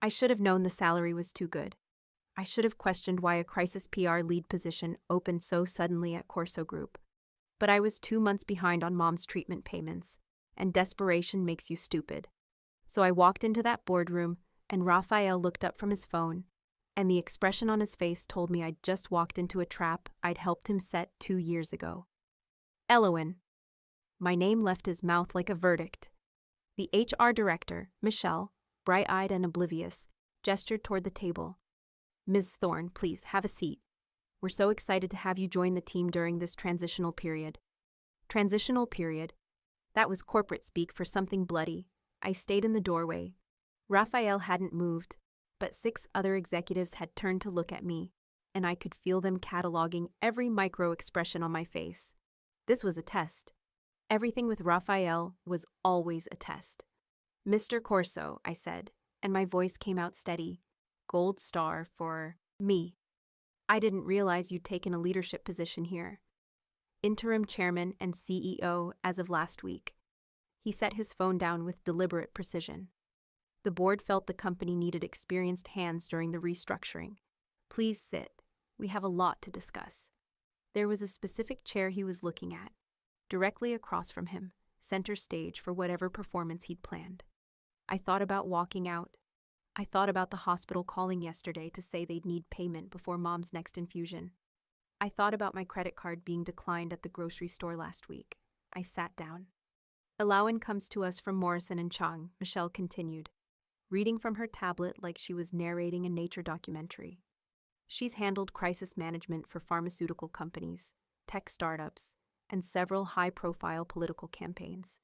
I should have known the salary was too good. I should have questioned why a crisis PR lead position opened so suddenly at Corso Group. But I was 2 months behind on Mom's treatment payments, and desperation makes you stupid. So I walked into that boardroom, and Raphael looked up from his phone, and the expression on his face told me I'd just walked into a trap I'd helped him set 2 years ago. Eloin. My name left his mouth like a verdict. The HR director, Michelle, bright-eyed and oblivious, gestured toward the table. Ms. Thorne, please, have a seat. We're so excited to have you join the team during this transitional period. Transitional period? That was corporate speak for something bloody. I stayed in the doorway. Raphael hadn't moved, but 6 other executives had turned to look at me, and I could feel them cataloging every micro-expression on my face. This was a test. Everything with Raphael was always a test. Mr. Corso, I said, and my voice came out steady. Gold star for me. I didn't realize you'd taken a leadership position here. Interim chairman and CEO as of last week. He set his phone down with deliberate precision. The board felt the company needed experienced hands during the restructuring. Please sit. We have a lot to discuss. There was a specific chair he was looking at, directly across from him, center stage for whatever performance he'd planned. I thought about walking out. I thought about the hospital calling yesterday to say they'd need payment before Mom's next infusion. I thought about my credit card being declined at the grocery store last week. I sat down. Allowance comes to us from Morrison and Chang, Michelle continued, reading from her tablet like she was narrating a nature documentary. She's handled crisis management for pharmaceutical companies, tech startups, and several high-profile political campaigns.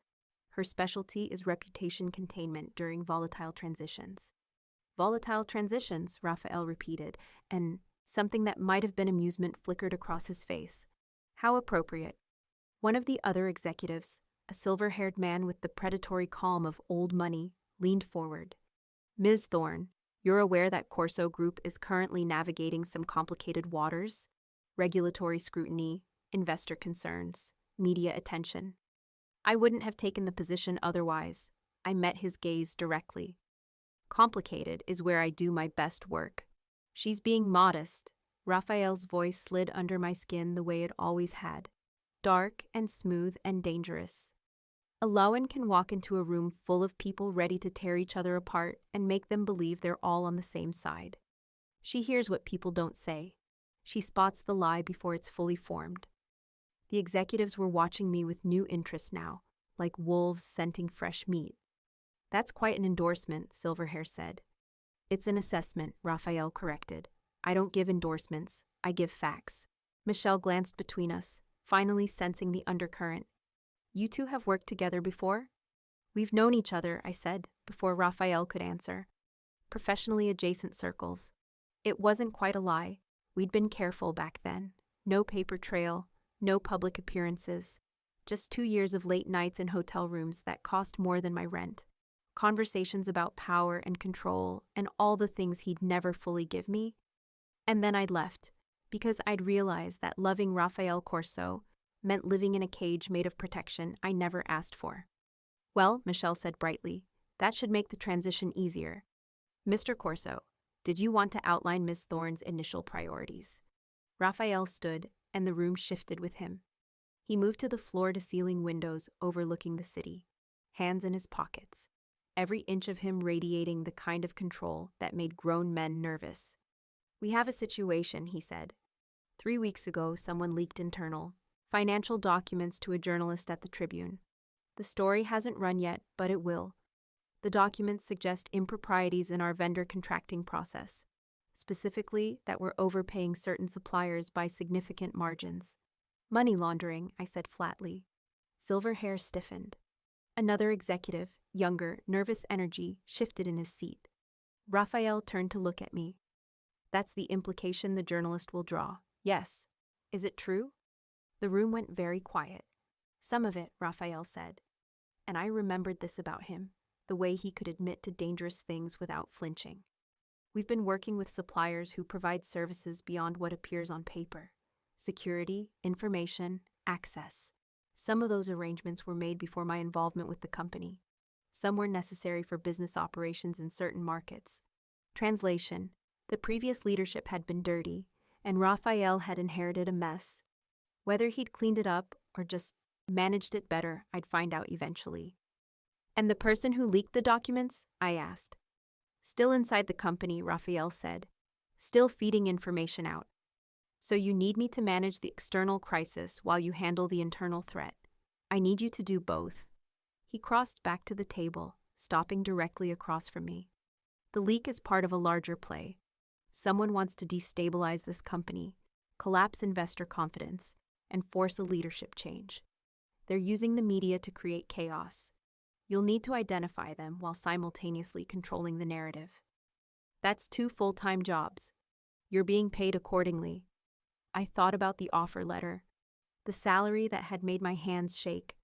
Her specialty is reputation containment during volatile transitions. Volatile transitions, Raphael repeated, and something that might have been amusement flickered across his face. How appropriate. One of the other executives, a silver-haired man with the predatory calm of old money, leaned forward. Ms. Thorne, you're aware that Corso Group is currently navigating some complicated waters? Regulatory scrutiny, investor concerns, media attention. I wouldn't have taken the position otherwise. I met his gaze directly. Complicated is where I do my best work. She's being modest. Raphael's voice slid under my skin the way it always had. Dark and smooth and dangerous. Allowance can walk into a room full of people ready to tear each other apart and make them believe they're all on the same side. She hears what people don't say. She spots the lie before it's fully formed. The executives were watching me with new interest now, like wolves scenting fresh meat. That's quite an endorsement, Silverhair said. It's an assessment, Raphael corrected. I don't give endorsements, I give facts. Michelle glanced between us, finally sensing the undercurrent. You two have worked together before? We've known each other, I said, before Raphael could answer. Professionally adjacent circles. It wasn't quite a lie. We'd been careful back then. No paper trail, no public appearances. Just 2 years of late nights in hotel rooms that cost more than my rent. Conversations about power and control and all the things he'd never fully give me. And then I'd left, because I'd realized that loving Raphael Corso meant living in a cage made of protection I never asked for. Well, Michelle said brightly, that should make the transition easier. Mr. Corso, did you want to outline Ms. Thorne's initial priorities? Raphael stood, and the room shifted with him. He moved to the floor-to-ceiling windows overlooking the city, hands in his pockets, every inch of him radiating the kind of control that made grown men nervous. We have a situation, he said. 3 weeks ago, someone leaked internal financial documents to a journalist at the Tribune. The story hasn't run yet, but it will. The documents suggest improprieties in our vendor contracting process, specifically that we're overpaying certain suppliers by significant margins. Money laundering, I said flatly. Silverhair stiffened. Another executive, younger, nervous energy, shifted in his seat. Raphael turned to look at me. That's the implication the journalist will draw. Yes. Is it true? The room went very quiet. Some of it, Raphael said. And I remembered this about him, the way he could admit to dangerous things without flinching. We've been working with suppliers who provide services beyond what appears on paper. Security, information, access. Some of those arrangements were made before my involvement with the company. Some were necessary for business operations in certain markets. Translation: the previous leadership had been dirty, and Raphael had inherited a mess. Whether he'd cleaned it up or just managed it better, I'd find out eventually. And the person who leaked the documents? I asked. Still inside the company, Raphael said. Still feeding information out. So you need me to manage the external crisis while you handle the internal threat. I need you to do both. He crossed back to the table, stopping directly across from me. The leak is part of a larger play. Someone wants to destabilize this company, collapse investor confidence, and force a leadership change. They're using the media to create chaos. You'll need to identify them while simultaneously controlling the narrative. That's 2 full-time jobs. You're being paid accordingly. I thought about the offer letter, the salary that had made my hands shake,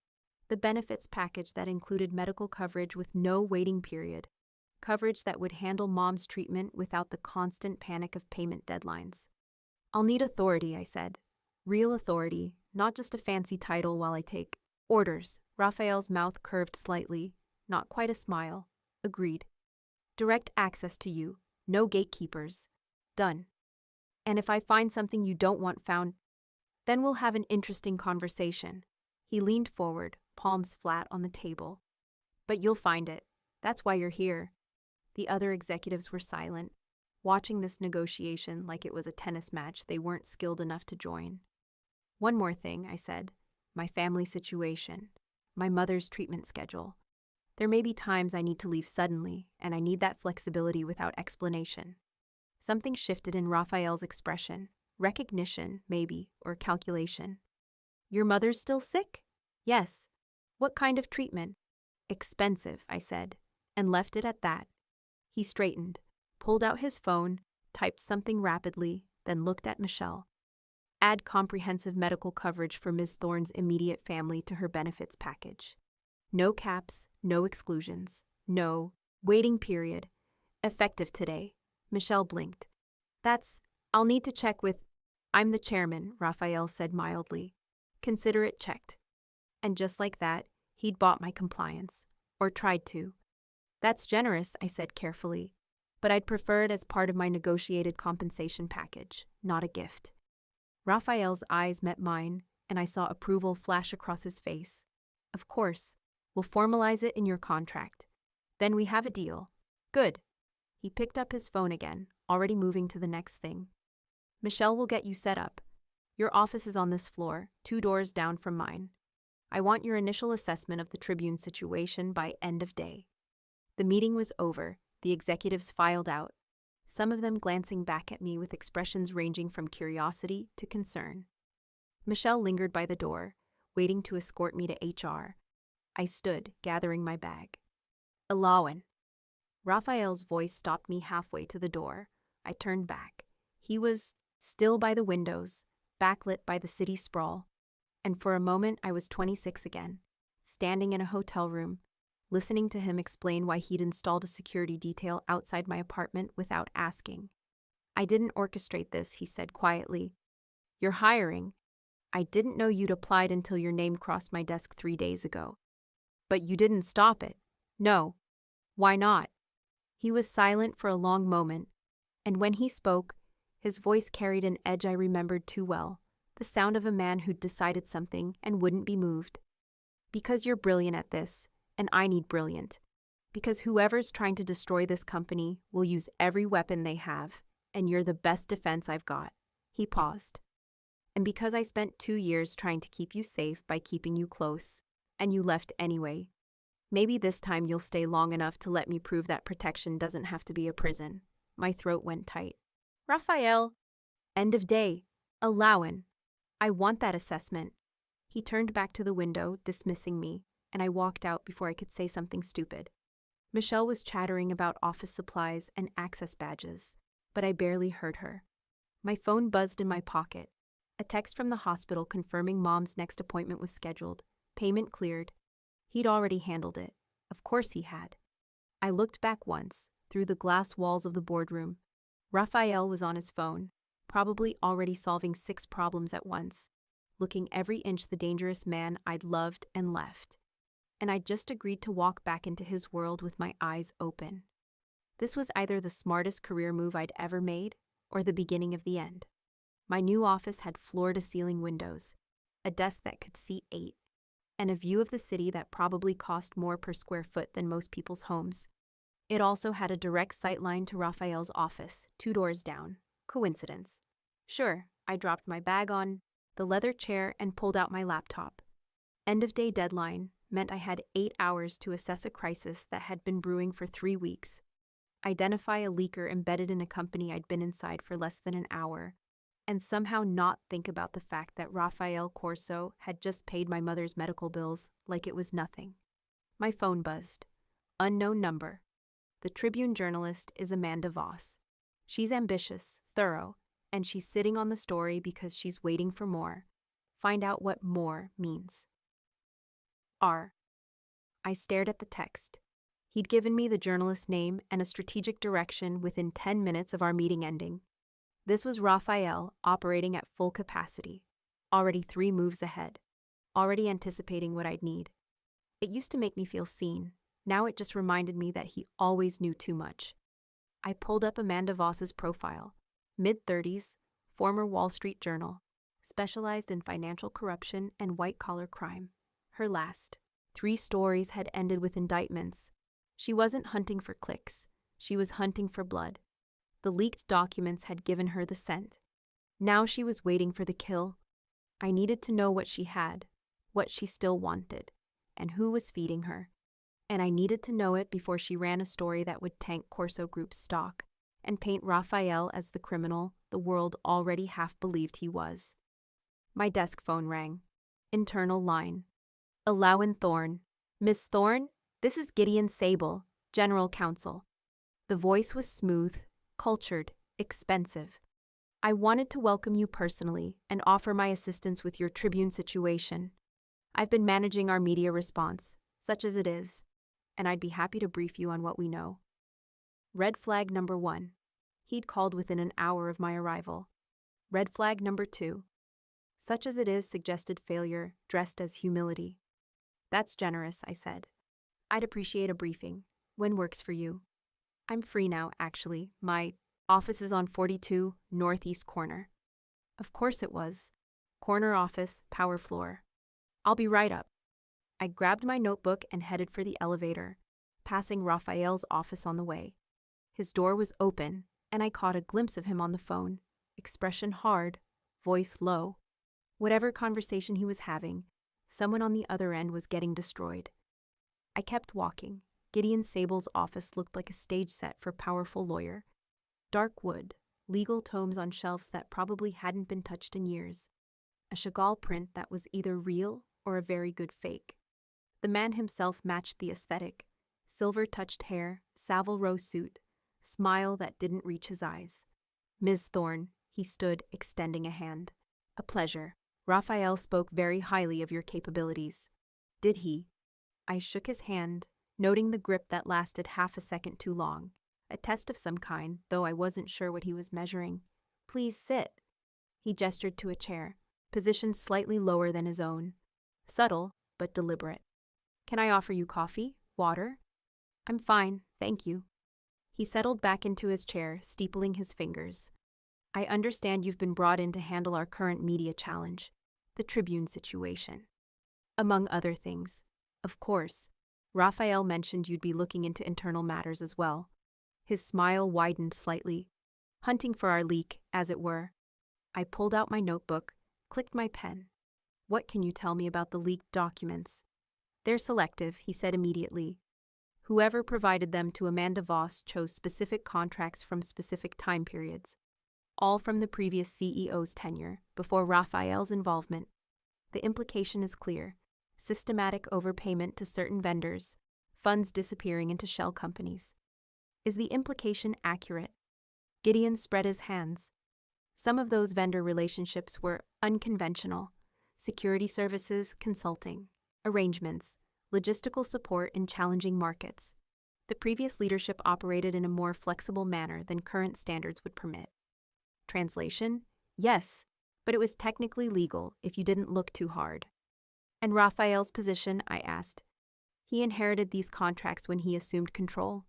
the benefits package that included medical coverage with no waiting period, coverage that would handle Mom's treatment without the constant panic of payment deadlines. I'll need authority, I said. Real authority, not just a fancy title while I take orders. Raphael's mouth curved slightly, not quite a smile. Agreed. Direct access to you, no gatekeepers. Done. And if I find something you don't want found, then we'll have an interesting conversation. He leaned forward, palms flat on the table. But you'll find it. That's why you're here. The other executives were silent, watching this negotiation like it was a tennis match they weren't skilled enough to join. One more thing, I said. My family situation. My mother's treatment schedule. There may be times I need to leave suddenly, and I need that flexibility without explanation. Something shifted in Raphael's expression. Recognition, maybe, or calculation. Your mother's still sick? Yes. What kind of treatment? Expensive, I said, and left it at that. He straightened, pulled out his phone, typed something rapidly, then looked at Michelle. Add comprehensive medical coverage for Ms. Thorne's immediate family to her benefits package. No caps, no exclusions, no waiting period. Effective today. Michelle blinked. I'll need to check with. I'm the chairman, Raphael said mildly. Consider it checked. And just like that, he'd bought my compliance. Or tried to. That's generous, I said carefully. But I'd prefer it as part of my negotiated compensation package, not a gift. Raphael's eyes met mine, and I saw approval flash across his face. Of course. We'll formalize it in your contract. Then we have a deal. Good. He picked up his phone again, already moving to the next thing. Michelle will get you set up. Your office is on this floor, 2 doors down from mine. I want your initial assessment of the Tribune situation by end of day. The meeting was over. The executives filed out, some of them glancing back at me with expressions ranging from curiosity to concern. Michelle lingered by the door, waiting to escort me to HR. I stood, gathering my bag. Alawan. Raphael's voice stopped me halfway to the door. I turned back. He was still by the windows, backlit by the city sprawl. And for a moment I was 26 again, standing in a hotel room, listening to him explain why he'd installed a security detail outside my apartment without asking. I didn't orchestrate this, he said quietly. You're hiring. I didn't know you'd applied until your name crossed my desk 3 days ago. But you didn't stop it. No. Why not? He was silent for a long moment, and when he spoke, his voice carried an edge I remembered too well, the sound of a man who'd decided something and wouldn't be moved. Because you're brilliant at this, and I need brilliant. Because whoever's trying to destroy this company will use every weapon they have, and you're the best defense I've got. He paused. And because I spent 2 years trying to keep you safe by keeping you close, and you left anyway. Maybe this time you'll stay long enough to let me prove that protection doesn't have to be a prison. My throat went tight. Raphael. End of day. Alawan. I want that assessment. He turned back to the window, dismissing me, and I walked out before I could say something stupid. Michelle was chattering about office supplies and access badges, but I barely heard her. My phone buzzed in my pocket. A text from the hospital confirming Mom's next appointment was scheduled. Payment cleared. He'd already handled it. Of course he had. I looked back once, through the glass walls of the boardroom. Raphael was on his phone, probably already solving 6 problems at once, looking every inch the dangerous man I'd loved and left. And I'd just agreed to walk back into his world with my eyes open. This was either the smartest career move I'd ever made or the beginning of the end. My new office had floor-to-ceiling windows, a desk that could seat 8, and a view of the city that probably cost more per square foot than most people's homes. It also had a direct sightline to Raphael's office, 2 doors down. Coincidence? Sure, I dropped my bag on the leather chair and pulled out my laptop. End-of-day deadline meant I had 8 hours to assess a crisis that had been brewing for 3 weeks, identify a leaker embedded in a company I'd been inside for less than an hour, and somehow not think about the fact that Raphael Corso had just paid my mother's medical bills like it was nothing. My phone buzzed. Unknown number. The Tribune journalist is Amanda Voss. She's ambitious, thorough, and she's sitting on the story because she's waiting for more. Find out what more means. R. I stared at the text. He'd given me the journalist's name and a strategic direction within 10 minutes of our meeting ending. This was Raphael operating at full capacity, already 3 moves ahead, already anticipating what I'd need. It used to make me feel seen. Now it just reminded me that he always knew too much. I pulled up Amanda Voss's profile. Mid-30s, former Wall Street Journal, specialized in financial corruption and white-collar crime. Her last 3 stories had ended with indictments. She wasn't hunting for clicks. She was hunting for blood. The leaked documents had given her the scent. Now she was waiting for the kill. I needed to know what she had, what she still wanted, and who was feeding her. And I needed to know it before she ran a story that would tank Corso Group's stock and paint Raphael as the criminal the world already half believed he was. My desk phone rang. Internal line. Alain Thorne. Miss Thorne, this is Gideon Sable, General Counsel. The voice was smooth, cultured, expensive. I wanted to welcome you personally and offer my assistance with your Tribune situation. I've been managing our media response, such as it is, and I'd be happy to brief you on what we know. Red flag number 1. He'd called within an hour of my arrival. Red flag number 2. Such as it is suggested failure dressed as humility. That's generous, I said. I'd appreciate a briefing. When works for you? I'm free now, actually. My office is on 42 Northeast Corner. Of course it was. Corner office, power floor. I'll be right up. I grabbed my notebook and headed for the elevator, passing Raphael's office on the way. His door was open, and I caught a glimpse of him on the phone, expression hard, voice low. Whatever conversation he was having, someone on the other end was getting destroyed. I kept walking. Gideon Sable's office looked like a stage set for powerful lawyer. Dark wood, legal tomes on shelves that probably hadn't been touched in years. A Chagall print that was either real or a very good fake. The man himself matched the aesthetic. Silver-touched hair, Savile Row suit, smile that didn't reach his eyes. Ms. Thorne, he stood, extending a hand. A pleasure. Raphael spoke very highly of your capabilities. Did he? I shook his hand, noting the grip that lasted half a second too long. A test of some kind, though I wasn't sure what he was measuring. Please sit. He gestured to a chair, positioned slightly lower than his own. Subtle, but deliberate. Can I offer you coffee? Water? I'm fine, thank you. He settled back into his chair, steepling his fingers. I understand you've been brought in to handle our current media challenge, the Tribune situation. Among other things. Of course, Raphael mentioned you'd be looking into internal matters as well. His smile widened slightly. Hunting for our leak, as it were. I pulled out my notebook, clicked my pen. What can you tell me about the leaked documents? They're selective, he said immediately. Whoever provided them to Amanda Voss chose specific contracts from specific time periods, all from the previous CEO's tenure, before Raphael's involvement. The implication is clear. Systematic overpayment to certain vendors, funds disappearing into shell companies. Is the implication accurate? Gideon spread his hands. Some of those vendor relationships were unconventional. Security services, consulting, arrangements, logistical support in challenging markets. The previous leadership operated in a more flexible manner than current standards would permit. Translation? Yes, but it was technically legal if you didn't look too hard. And Raphael's position, I asked. He inherited these contracts when he assumed control.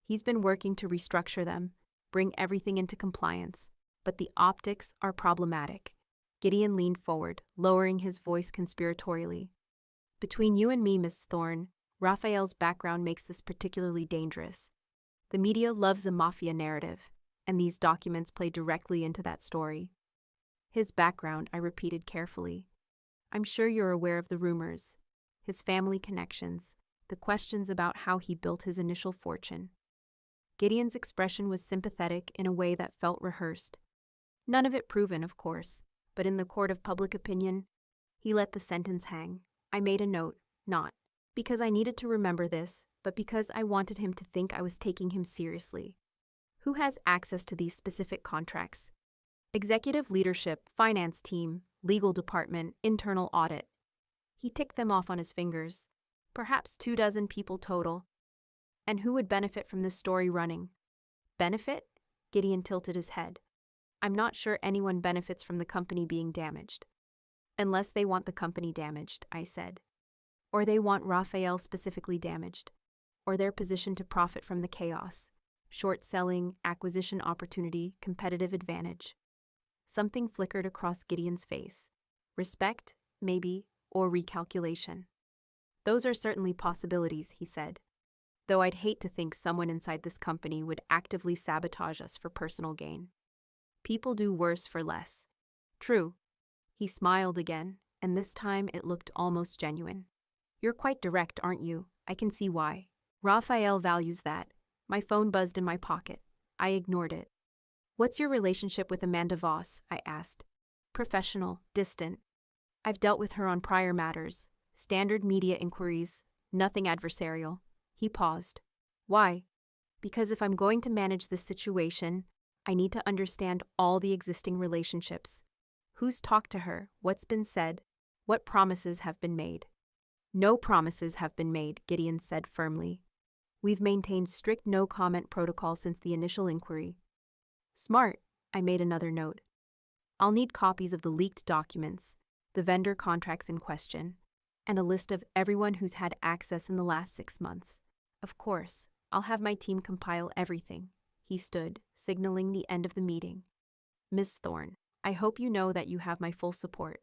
He's been working to restructure them, bring everything into compliance, but the optics are problematic. Gideon leaned forward, lowering his voice conspiratorially. Between you and me, Miss Thorne, Raphael's background makes this particularly dangerous. The media loves a mafia narrative, and these documents play directly into that story. His background, I repeated carefully. I'm sure you're aware of the rumors, his family connections, the questions about how he built his initial fortune. Gideon's expression was sympathetic in a way that felt rehearsed. None of it proven, of course, but in the court of public opinion, he let the sentence hang. I made a note, not because I needed to remember this, but because I wanted him to think I was taking him seriously. Who has access to these specific contracts? Executive leadership, finance team, legal department, internal audit. He ticked them off on his fingers. Perhaps 24 people total. And who would benefit from this story running? Benefit? Gideon tilted his head. I'm not sure anyone benefits from the company being damaged. Unless they want the company damaged, I said. Or they want Raphael specifically damaged. Or they're positioned to profit from the chaos. Short selling, acquisition opportunity, competitive advantage. Something flickered across Gideon's face. Respect, maybe, or recalculation. Those are certainly possibilities, he said. Though I'd hate to think someone inside this company would actively sabotage us for personal gain. People do worse for less. True. He smiled again, and this time it looked almost genuine. You're quite direct, aren't you? I can see why. Raphael values that. My phone buzzed in my pocket. I ignored it. What's your relationship with Amanda Voss? I asked. Professional, distant. I've dealt with her on prior matters. Standard media inquiries, nothing adversarial. He paused. Why? Because if I'm going to manage this situation, I need to understand all the existing relationships. Who's talked to her? What's been said? What promises have been made? No promises have been made, Gideon said firmly. We've maintained strict no-comment protocol since the initial inquiry. Smart, I made another note. I'll need copies of the leaked documents, the vendor contracts in question, and a list of everyone who's had access in the last 6 months. Of course, I'll have my team compile everything. He stood, signaling the end of the meeting. Miss Thorne, I hope you know that you have my full support.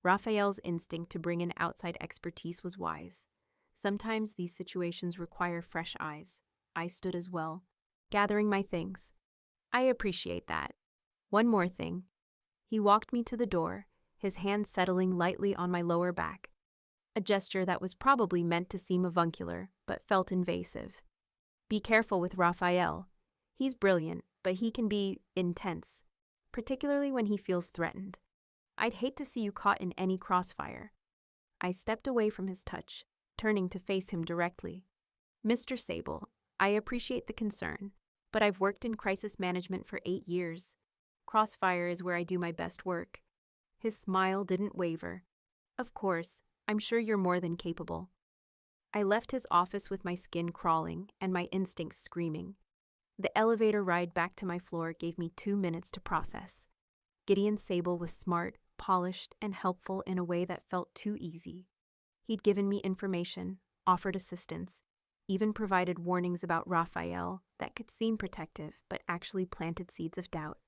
Raphael's instinct to bring in outside expertise was wise. Sometimes these situations require fresh eyes. I stood as well, gathering my things. I appreciate that. One more thing. He walked me to the door, his hand settling lightly on my lower back. A gesture that was probably meant to seem avuncular, but felt invasive. Be careful with Raphael. He's brilliant, but he can be intense, particularly when he feels threatened. I'd hate to see you caught in any crossfire. I stepped away from his touch, turning to face him directly. Mr. Sable, I appreciate the concern, but I've worked in crisis management for 8 years. Crossfire is where I do my best work. His smile didn't waver. Of course, I'm sure you're more than capable. I left his office with my skin crawling and my instincts screaming. The elevator ride back to my floor gave me 2 minutes to process. Gideon Sable was smart, polished, and helpful in a way that felt too easy. He'd given me information, offered assistance, even provided warnings about Raphael that could seem protective but actually planted seeds of doubt.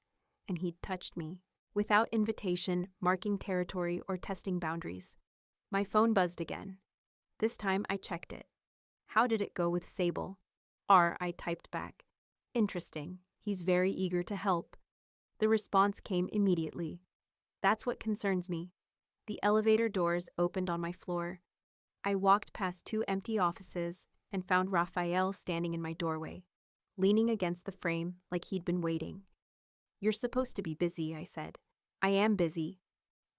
And he'd touched me, without invitation, marking territory, or testing boundaries. My phone buzzed again. This time I checked it. How did it go with Sable? I typed back. Interesting. He's very eager to help. The response came immediately. That's what concerns me. The elevator doors opened on my floor. I walked past 2 empty offices and found Raphael standing in my doorway, leaning against the frame like he'd been waiting. You're supposed to be busy, I said. I am busy.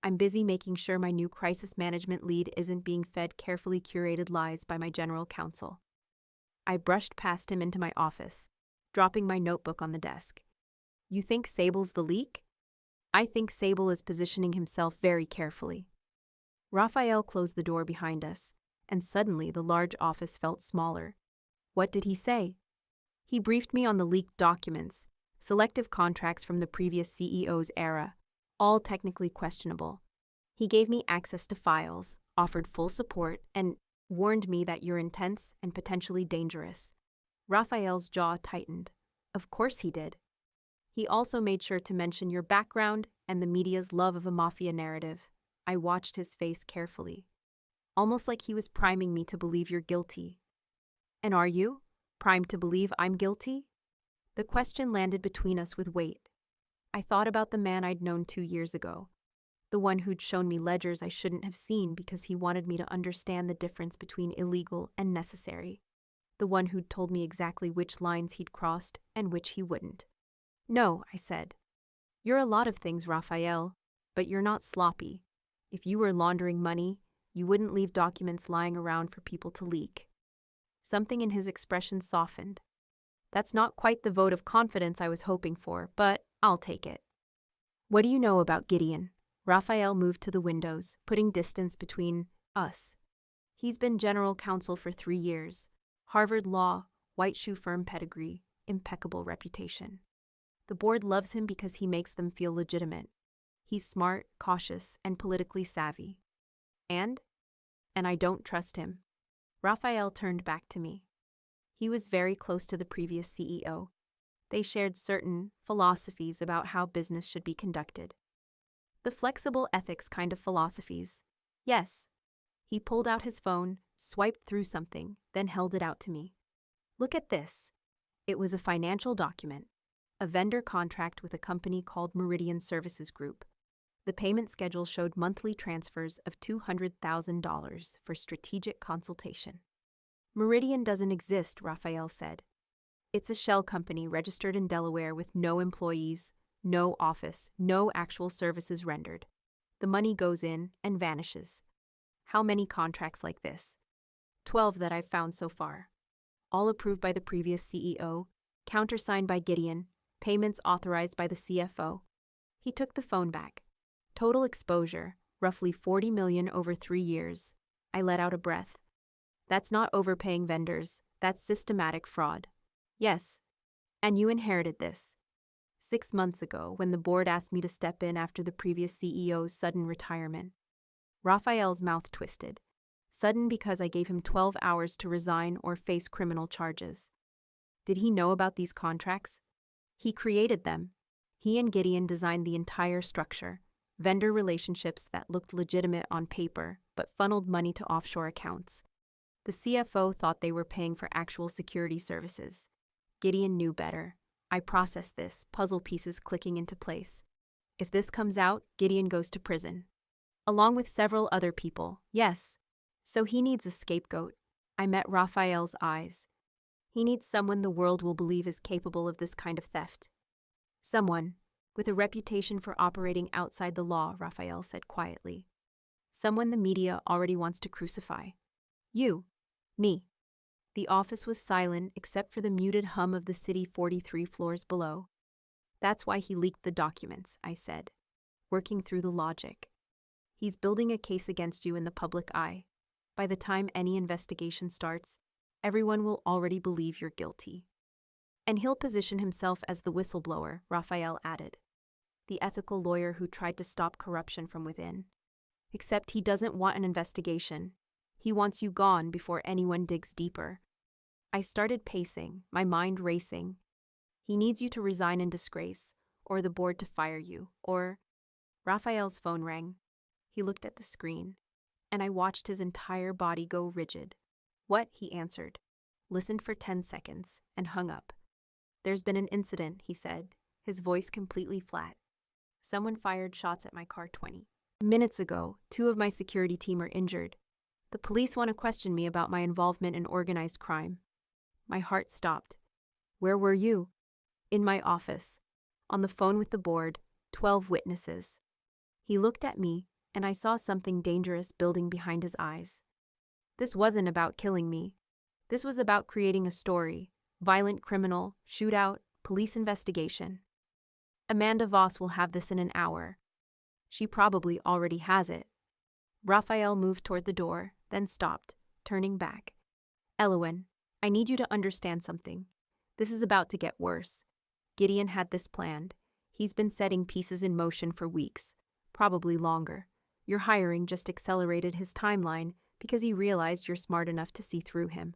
I'm busy making sure my new crisis management lead isn't being fed carefully curated lies by my general counsel. I brushed past him into my office, dropping my notebook on the desk. You think Sable's the leak? I think Sable is positioning himself very carefully. Raphael closed the door behind us, and suddenly the large office felt smaller. What did he say? He briefed me on the leaked documents, selective contracts from the previous CEO's era, all technically questionable. He gave me access to files, offered full support, and warned me that you're intense and potentially dangerous. Raphael's jaw tightened. Of course he did. He also made sure to mention your background and the media's love of a mafia narrative. I watched his face carefully, almost like he was priming me to believe you're guilty. And are you? Primed to believe I'm guilty? The question landed between us with weight. I thought about the man I'd known 2 years ago, the one who'd shown me ledgers I shouldn't have seen because he wanted me to understand the difference between illegal and necessary, the one who'd told me exactly which lines he'd crossed and which he wouldn't. No, I said. You're a lot of things, Raphael, but you're not sloppy. If you were laundering money, you wouldn't leave documents lying around for people to leak. Something in his expression softened. That's not quite the vote of confidence I was hoping for, but I'll take it. What do you know about Gideon? Raphael moved to the windows, putting distance between us. He's been general counsel for 3 years. Harvard Law, white shoe firm pedigree, impeccable reputation. The board loves him because he makes them feel legitimate. He's smart, cautious, and politically savvy. And I don't trust him. Raphael turned back to me. He was very close to the previous CEO. They shared certain philosophies about how business should be conducted. The flexible ethics kind of philosophies. Yes. He pulled out his phone, swiped through something, then held it out to me. Look at this. It was a financial document, a vendor contract with a company called Meridian Services Group. The payment schedule showed monthly transfers of $200,000 for strategic consultation. Meridian doesn't exist, Raphael said. It's a shell company registered in Delaware with no employees, no office, no actual services rendered. The money goes in and vanishes. How many contracts like this? 12 that I've found so far. All approved by the previous CEO, countersigned by Gideon, payments authorized by the CFO. He took the phone back. Total exposure, roughly $40 million over 3 years. I let out a breath. That's not overpaying vendors, that's systematic fraud. Yes. And you inherited this. 6 months ago, when the board asked me to step in after the previous CEO's sudden retirement. Raphael's mouth twisted. Sudden because I gave him 12 hours to resign or face criminal charges. Did he know about these contracts? He created them. He and Gideon designed the entire structure. Vendor relationships that looked legitimate on paper, but funneled money to offshore accounts. The CFO thought they were paying for actual security services. Gideon knew better. I processed this, puzzle pieces clicking into place. If this comes out, Gideon goes to prison. Along with several other people, yes. So he needs a scapegoat. I met Raphael's eyes. He needs someone the world will believe is capable of this kind of theft. Someone with a reputation for operating outside the law, Raphael said quietly. Someone the media already wants to crucify. You. Me. The office was silent except for the muted hum of the city 43 floors below. That's why he leaked the documents, I said, working through the logic. He's building a case against you in the public eye. By the time any investigation starts, everyone will already believe you're guilty. And he'll position himself as the whistleblower, Raphael added. The ethical lawyer who tried to stop corruption from within. Except he doesn't want an investigation. He wants you gone before anyone digs deeper. I started pacing, my mind racing. He needs you to resign in disgrace, or the board to fire you, or... Raphael's phone rang. He looked at the screen, and I watched his entire body go rigid. What? He answered, listened for 10 seconds, and hung up. There's been an incident, he said, his voice completely flat. Someone fired shots at my car 20 minutes ago. 2 of my security team are injured. The police want to question me about my involvement in organized crime. My heart stopped. Where were you? In my office. On the phone with the board, 12 witnesses. He looked at me, and I saw something dangerous building behind his eyes. This wasn't about killing me. This was about creating a story. Violent criminal, shootout, police investigation. Amanda Voss will have this in an hour. She probably already has it. Raphael moved toward the door, then stopped, turning back. Elowen, I need you to understand something. This is about to get worse. Gideon had this planned. He's been setting pieces in motion for weeks, probably longer. Your hiring just accelerated his timeline because he realized you're smart enough to see through him.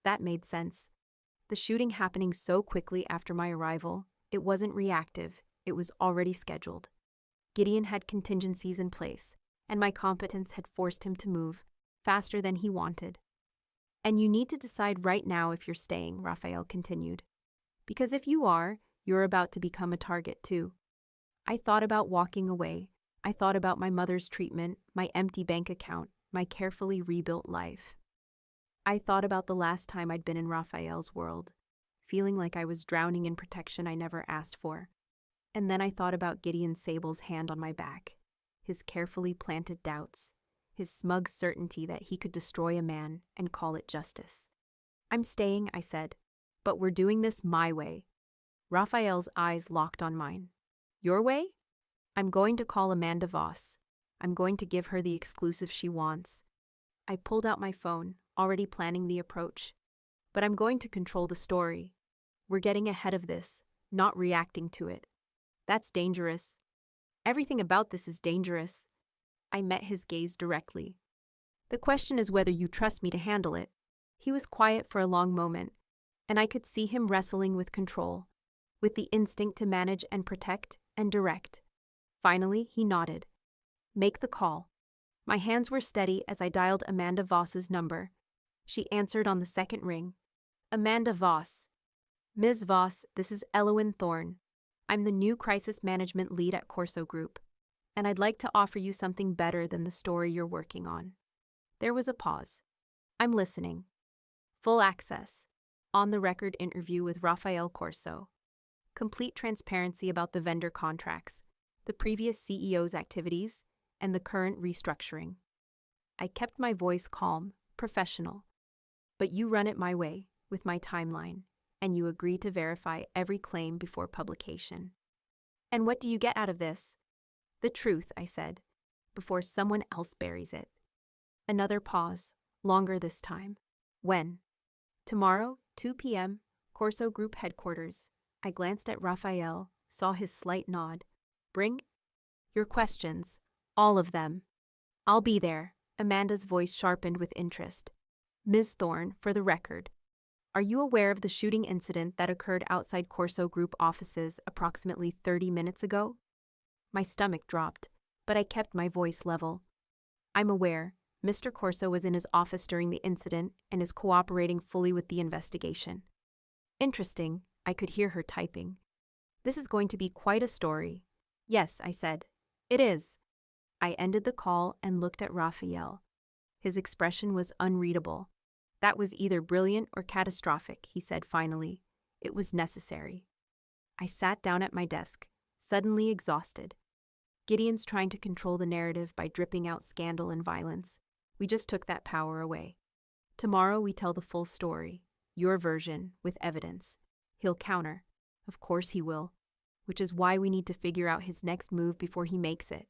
That made sense. The shooting happening so quickly after my arrival, it wasn't reactive, it was already scheduled. Gideon had contingencies in place, and my competence had forced him to move faster than he wanted. And you need to decide right now if you're staying, Raphael continued. Because if you are, you're about to become a target too. I thought about walking away. I thought about my mother's treatment, my empty bank account, my carefully rebuilt life. I thought about the last time I'd been in Raphael's world, feeling like I was drowning in protection I never asked for. And then I thought about Gideon Sable's hand on my back, his carefully planted doubts, his smug certainty that he could destroy a man and call it justice. I'm staying, I said, but we're doing this my way. Raphael's eyes locked on mine. Your way? I'm going to call Amanda Voss. I'm going to give her the exclusive she wants. I pulled out my phone, already planning the approach. But I'm going to control the story. We're getting ahead of this, not reacting to it. That's dangerous. Everything about this is dangerous. I met his gaze directly. The question is whether you trust me to handle it. He was quiet for a long moment, and I could see him wrestling with control, with the instinct to manage and protect and direct. Finally, he nodded. Make the call. My hands were steady as I dialed Amanda Voss's number. She answered on the second ring. Amanda Voss. Ms. Voss, this is Elowen Thorne. I'm the new crisis management lead at Corso Group, and I'd like to offer you something better than the story you're working on. There was a pause. I'm listening. Full access. On-the-record interview with Raphael Corso. Complete transparency about the vendor contracts, the previous CEO's activities, and the current restructuring. I kept my voice calm, professional. But you run it my way, with my timeline, and you agree to verify every claim before publication. And what do you get out of this? The truth, I said, before someone else buries it. Another pause, longer this time. When? Tomorrow, 2 p.m., Corso Group headquarters. I glanced at Raphael, saw his slight nod. Bring your questions, all of them. I'll be there. Amanda's voice sharpened with interest. Ms. Thorne, for the record, are you aware of the shooting incident that occurred outside Corso Group offices approximately 30 minutes ago? My stomach dropped, but I kept my voice level. I'm aware. Mr. Corso was in his office during the incident and is cooperating fully with the investigation. Interesting, I could hear her typing. This is going to be quite a story. Yes, I said. It is. I ended the call and looked at Raphael. His expression was unreadable. That was either brilliant or catastrophic, he said finally. It was necessary. I sat down at my desk, suddenly exhausted. Gideon's trying to control the narrative by dripping out scandal and violence. We just took that power away. Tomorrow we tell the full story, your version, with evidence. He'll counter. Of course he will. Which is why we need to figure out his next move before he makes it.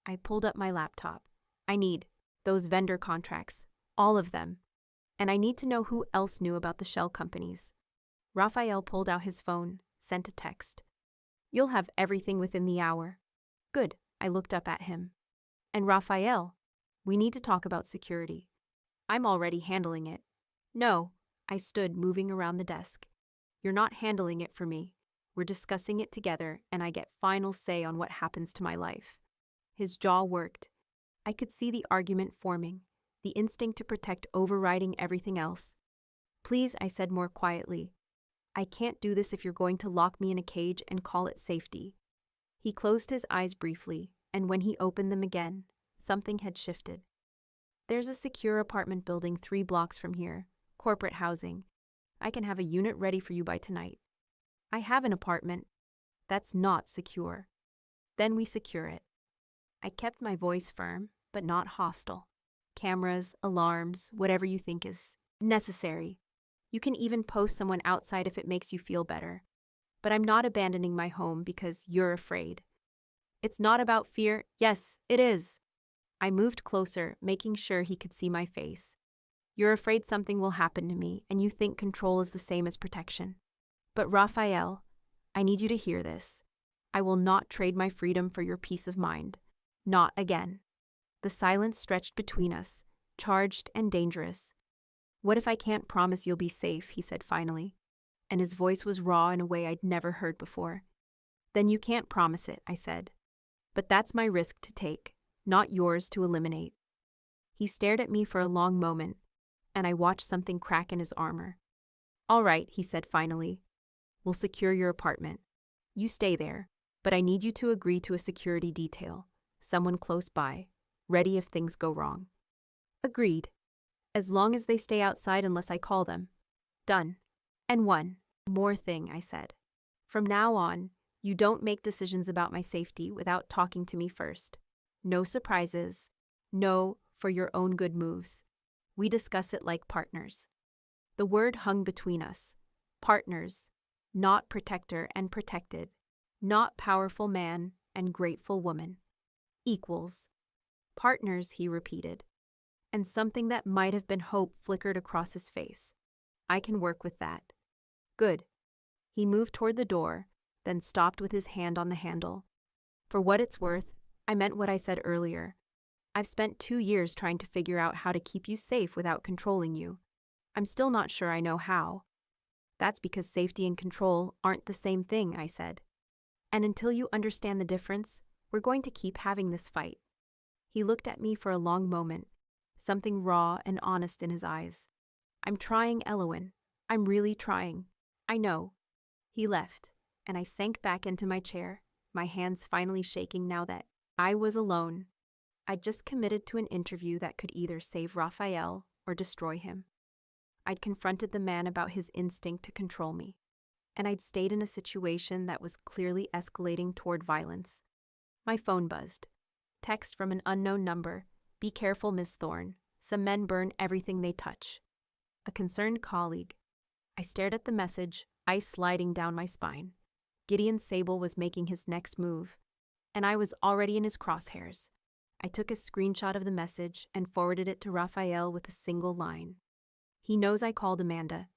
I pulled up my laptop. I need those vendor contracts, all of them. And I need to know who else knew about the shell companies. Raphael pulled out his phone, sent a text. You'll have everything within the hour. Good, I looked up at him. And Raphael, we need to talk about security. I'm already handling it. No, I stood moving around the desk. You're not handling it for me. We're discussing it together, and I get final say on what happens to my life. His jaw worked. I could see the argument forming, the instinct to protect overriding everything else. Please, I said more quietly. I can't do this if you're going to lock me in a cage and call it safety. He closed his eyes briefly, and when he opened them again, something had shifted. There's a secure apartment building 3 blocks from here, corporate housing. I can have a unit ready for you by tonight. I have an apartment. That's not secure. Then we secure it. I kept my voice firm, but not hostile. Cameras, alarms, whatever you think is necessary. You can even post someone outside if it makes you feel better. But I'm not abandoning my home because you're afraid. It's not about fear. Yes, it is. I moved closer, making sure he could see my face. You're afraid something will happen to me, and you think control is the same as protection. But Raphael, I need you to hear this. I will not trade my freedom for your peace of mind. Not again. The silence stretched between us, charged and dangerous. What if I can't promise you'll be safe, he said finally. and his voice was raw in a way I'd never heard before. "Then you can't promise it," I said. "But that's my risk to take, not yours to eliminate." He stared at me for a long moment, and I watched something crack in his armor. "All right," he said finally. "We'll secure your apartment. You stay there, but I need you to agree to a security detail, someone close by, ready if things go wrong." "Agreed. As long as they stay outside unless I call them." "Done." "And one more thing," I said. "From now on, you don't make decisions about my safety without talking to me first. No surprises. No for your own good moves. We discuss it like partners." The word hung between us. Partners. Not protector and protected. Not powerful man and grateful woman. Equals. "Partners," he repeated. And something that might have been hope flickered across his face. "I can work with that." "Good." He moved toward the door, then stopped with his hand on the handle. "For what it's worth, I meant what I said earlier. I've spent 2 years trying to figure out how to keep you safe without controlling you. I'm still not sure I know how." "That's because safety and control aren't the same thing," I said. "And until you understand the difference, we're going to keep having this fight." He looked at me for a long moment, something raw and honest in his eyes. "I'm trying, Elowen. I'm really trying. I know." He left, and I sank back into my chair, my hands finally shaking now that I was alone. I'd just committed to an interview that could either save Raphael or destroy him. I'd confronted the man about his instinct to control me, and I'd stayed in a situation that was clearly escalating toward violence. My phone buzzed. Text from an unknown number. "Be careful, Miss Thorne. Some men burn everything they touch." A concerned colleague. I stared at the message, ice sliding down my spine. Gideon Sable was making his next move, and I was already in his crosshairs. I took a screenshot of the message and forwarded it to Raphael with a single line. "He knows I called Amanda.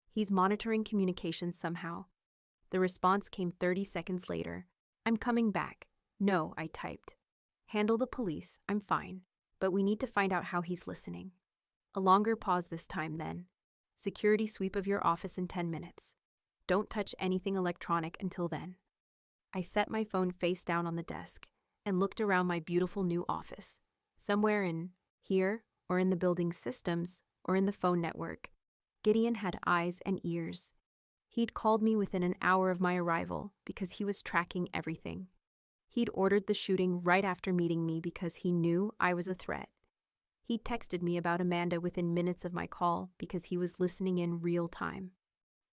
He's monitoring communications somehow." The response came 30 seconds later. "I'm coming back." "No," I typed. "Handle the police, I'm fine. But we need to find out how he's listening." A longer pause this time then. "Security sweep of your office in 10 minutes. Don't touch anything electronic until then." I set my phone face down on the desk and looked around my beautiful new office. Somewhere in here, or in the building's systems, or in the phone network, Gideon had eyes and ears. He'd called me within an hour of my arrival because he was tracking everything. He'd ordered the shooting right after meeting me because he knew I was a threat. He'd texted me about Amanda within minutes of my call because he was listening in real time.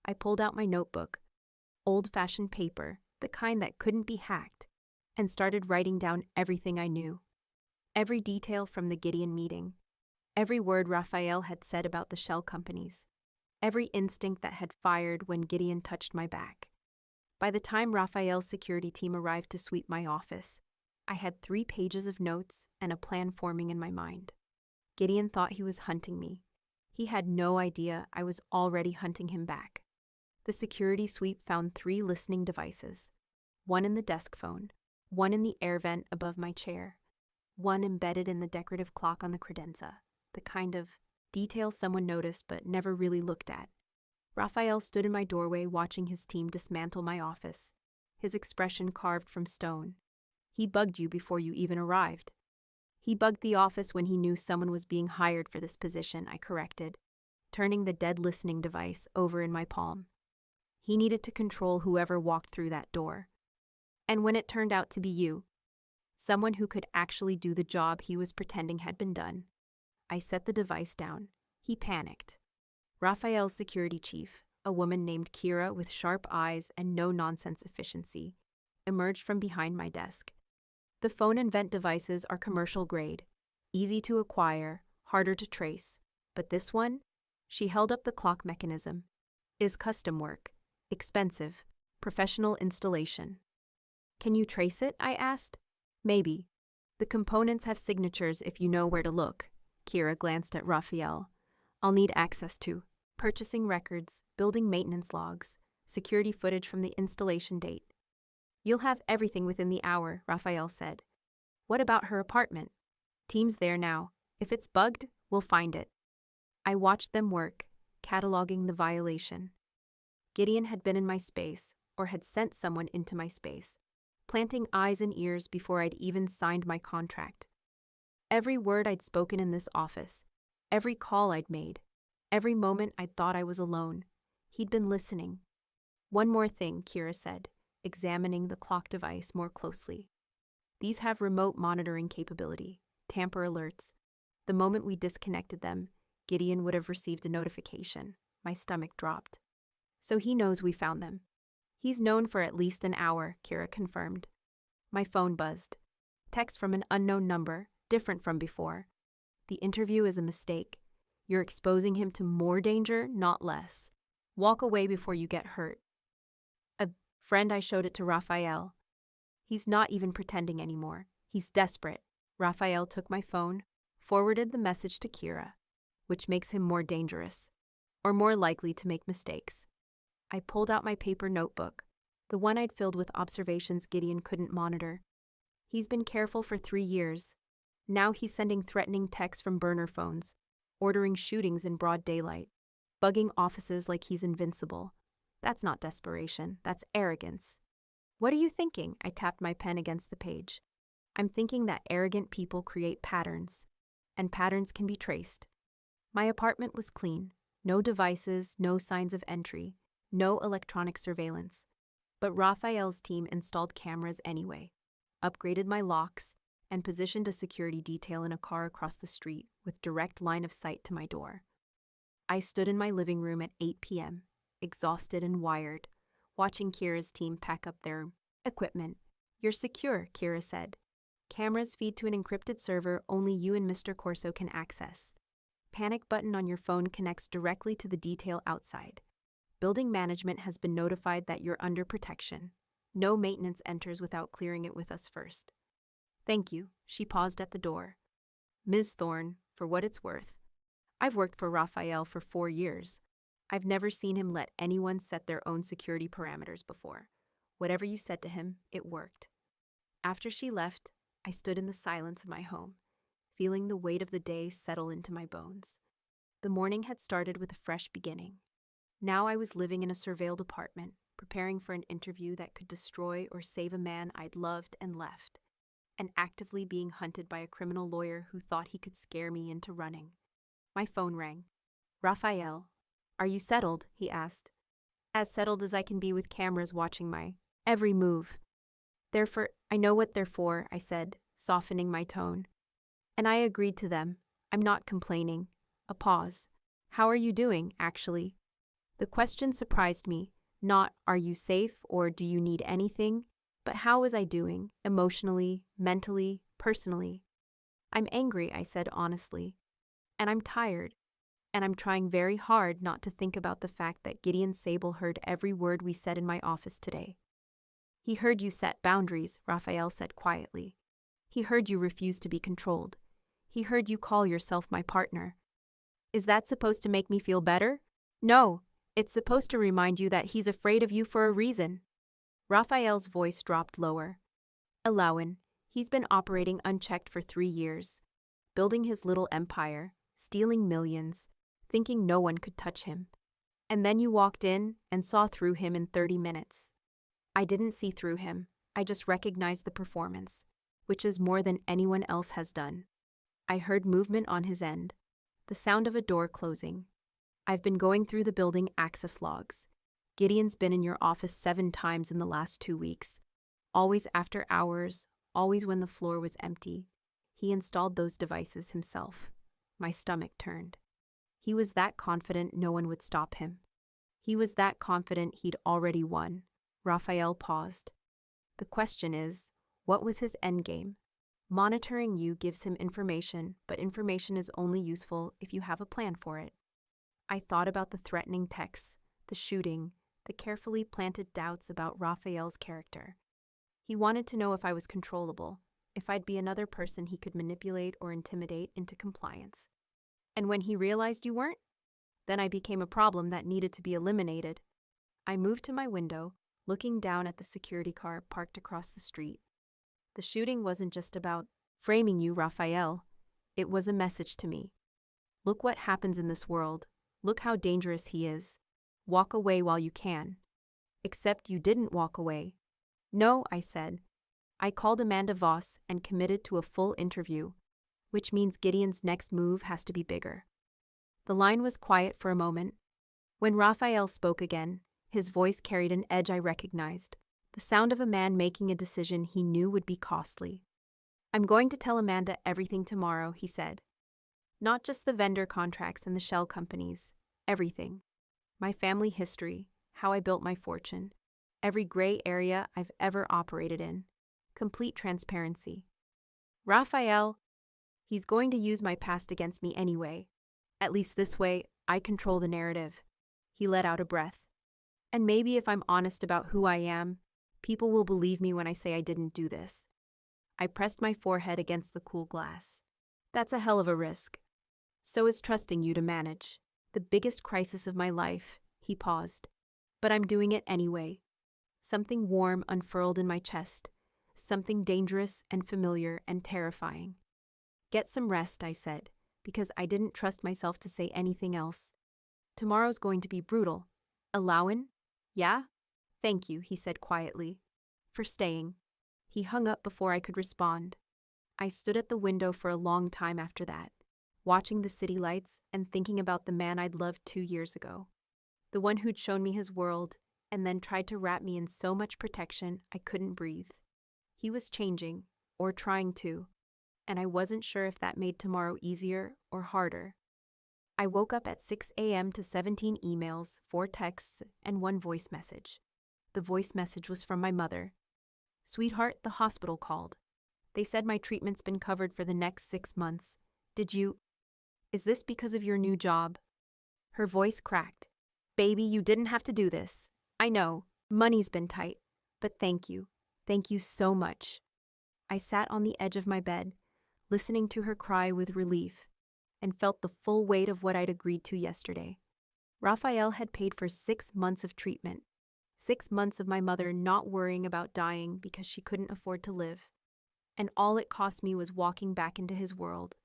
I pulled out my notebook, old-fashioned paper, the kind that couldn't be hacked, and started writing down everything I knew. Every detail from the Gideon meeting. Every word Raphael had said about the shell companies. Every instinct that had fired when Gideon touched my back. By the time Raphael's security team arrived to sweep my office, I had 3 pages of notes and a plan forming in my mind. Gideon thought he was hunting me. He had no idea I was already hunting him back. The security sweep found 3 listening devices. One in the desk phone, one in the air vent above my chair, one embedded in the decorative clock on the credenza, the kind of detail someone noticed but never really looked at. Raphael stood in my doorway watching his team dismantle my office, his expression carved from stone. He bugged you before you even arrived. He bugged the office when he knew someone was being hired for this position, I corrected, turning the dead listening device over in my palm. He needed to control whoever walked through that door. And when it turned out to be you, someone who could actually do the job he was pretending had been done, I set the device down. He panicked. Raphael's security chief, a woman named Kira with sharp eyes and no-nonsense efficiency, emerged from behind my desk. The phone and vent devices are commercial grade, easy to acquire, harder to trace. But this one, she held up the clock mechanism, is custom work, expensive, professional installation. Can you trace it? I asked. Maybe. The components have signatures if you know where to look. Kira glanced at Raphael. I'll need access to purchasing records, building maintenance logs, security footage from the installation date. You'll have everything within the hour, Raphael said. What about her apartment? Team's there now. If it's bugged, we'll find it. I watched them work, cataloging the violation. Gideon had been in my space, or had sent someone into my space, planting eyes and ears before I'd even signed my contract. Every word I'd spoken in this office, every call I'd made, every moment I'd thought I was alone, he'd been listening. One more thing, Kira said, examining the clock device more closely. These have remote monitoring capability, tamper alerts. The moment we disconnected them, Gideon would have received a notification. My stomach dropped. So he knows we found them. He's known for at least an hour, Kira confirmed. My phone buzzed. Text from an unknown number, different from before. The interview is a mistake. You're exposing him to more danger, not less. Walk away before you get hurt. A friend, I showed it to Raphael. He's not even pretending anymore. He's desperate. Raphael took my phone, forwarded the message to Kira, which makes him more dangerous, or more likely to make mistakes. I pulled out my paper notebook, the one I'd filled with observations Gideon couldn't monitor. He's been careful for 3 years. Now he's sending threatening texts from burner phones, ordering shootings in broad daylight, bugging offices like he's invincible. That's not desperation, that's arrogance. What are you thinking? I tapped my pen against the page. I'm thinking that arrogant people create patterns, and patterns can be traced. My apartment was clean, no devices, no signs of entry, no electronic surveillance. But Raphael's team installed cameras anyway, upgraded my locks, and positioned a security detail in a car across the street with direct line of sight to my door. I stood in my living room at 8 p.m., exhausted and wired, watching Kira's team pack up their equipment. You're secure, Kira said. Cameras feed to an encrypted server only you and Mr. Corso can access. Panic button on your phone connects directly to the detail outside. Building management has been notified that you're under protection. No maintenance enters without clearing it with us first. Thank you, she paused at the door. Ms. Thorne, for what it's worth. I've worked for Raphael for 4 years. I've never seen him let anyone set their own security parameters before. Whatever you said to him, it worked. After she left, I stood in the silence of my home, feeling the weight of the day settle into my bones. The morning had started with a fresh beginning. Now I was living in a surveilled apartment, preparing for an interview that could destroy or save a man I'd loved and left, and actively being hunted by a criminal lawyer who thought he could scare me into running. My phone rang. Raphael, are you settled? He asked. As settled as I can be with cameras watching my every move. I know what they're for, I said, softening my tone. And I agreed to them. I'm not complaining. A pause. How are you doing, actually? The question surprised me. Not, are you safe or do you need anything? But how was I doing, emotionally, mentally, personally? I'm angry, I said honestly. And I'm tired. And I'm trying very hard not to think about the fact that Gideon Sable heard every word we said in my office today. He heard you set boundaries, Raphael said quietly. He heard you refuse to be controlled. He heard you call yourself my partner. Is that supposed to make me feel better? No, it's supposed to remind you that he's afraid of you for a reason. Raphael's voice dropped lower. Alawan, he's been operating unchecked for 3 years, building his little empire, stealing millions, thinking no one could touch him. And then you walked in and saw through him in 30 minutes. I didn't see through him, I just recognized the performance, which is more than anyone else has done. I heard movement on his end, the sound of a door closing. I've been going through the building access logs. Gideon's been in your office 7 times in the last 2 weeks. Always after hours, always when the floor was empty. He installed those devices himself. My stomach turned. He was that confident no one would stop him. He was that confident he'd already won. Raphael paused. The question is, what was his endgame? Monitoring you gives him information, but information is only useful if you have a plan for it. I thought about the threatening texts, the shooting, the carefully planted doubts about Raphael's character. He wanted to know if I was controllable, if I'd be another person he could manipulate or intimidate into compliance. And when he realized you weren't, then I became a problem that needed to be eliminated. I moved to my window, looking down at the security car parked across the street. The shooting wasn't just about framing you, Raphael. It was a message to me. Look what happens in this world. Look how dangerous he is. Walk away while you can. Except you didn't walk away. No, I said. I called Amanda Voss and committed to a full interview, which means Gideon's next move has to be bigger. The line was quiet for a moment. When Raphael spoke again, his voice carried an edge I recognized, the sound of a man making a decision he knew would be costly. I'm going to tell Amanda everything tomorrow, he said. Not just the vendor contracts and the shell companies, everything. My family history, how I built my fortune, every gray area I've ever operated in. Complete transparency. Raphael, he's going to use my past against me anyway. At least this way, I control the narrative. He let out a breath. And maybe if I'm honest about who I am, people will believe me when I say I didn't do this. I pressed my forehead against the cool glass. That's a hell of a risk. So is trusting you to manage. The biggest crisis of my life, he paused. But I'm doing it anyway. Something warm unfurled in my chest. Something dangerous and familiar and terrifying. Get some rest, I said, because I didn't trust myself to say anything else. Tomorrow's going to be brutal. Allowin'? Yeah? Thank you, he said quietly. For staying. He hung up before I could respond. I stood at the window for a long time after that, watching the city lights and thinking about the man I'd loved 2 years ago. The one who'd shown me his world and then tried to wrap me in so much protection I couldn't breathe. He was changing, or trying to, and I wasn't sure if that made tomorrow easier or harder. I woke up at 6 a.m. to 17 emails, 4 texts, and 1 voice message. The voice message was from my mother. Sweetheart, the hospital called. They said my treatment's been covered for the next 6 months. Is this because of your new job? Her voice cracked. Baby, you didn't have to do this. I know, money's been tight, but thank you. Thank you so much. I sat on the edge of my bed, listening to her cry with relief, and felt the full weight of what I'd agreed to yesterday. Raphael had paid for 6 months of treatment, 6 months of my mother not worrying about dying because she couldn't afford to live. And all it cost me was walking back into his world.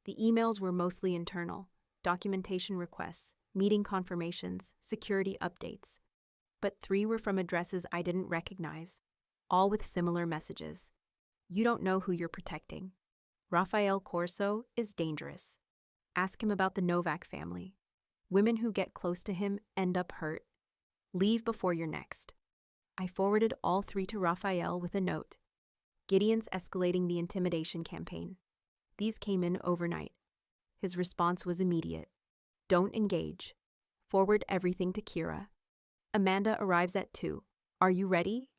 The emails were mostly internal, documentation requests, meeting confirmations, security updates. But 3 were from addresses I didn't recognize, all with similar messages. You don't know who you're protecting. Raphael Corso is dangerous. Ask him about the Novak family. Women who get close to him end up hurt. Leave before you're next. I forwarded all 3 to Raphael with a note. Gideon's escalating the intimidation campaign. These came in overnight. His response was immediate. Don't engage. Forward everything to Kira. Amanda arrives at 2. Are you ready?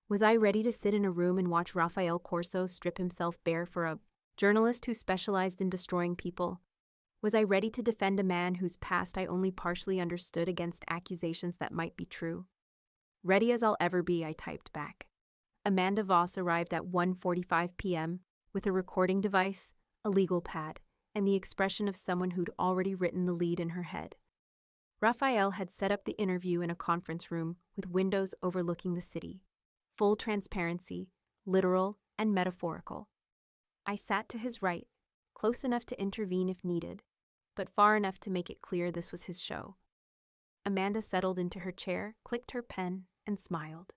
Was I ready to sit in a room and watch Raphael Corso strip himself bare for a journalist who specialized in destroying people? Was I ready to defend a man whose past I only partially understood against accusations that might be true? Ready as I'll ever be, I typed back. Amanda Voss arrived at 1:45 p.m. with a recording device, a legal pad, and the expression of someone who'd already written the lead in her head. Raphael had set up the interview in a conference room with windows overlooking the city. Full transparency, literal and metaphorical. I sat to his right, close enough to intervene if needed, but far enough to make it clear this was his show. Amanda settled into her chair, clicked her pen, and smiled.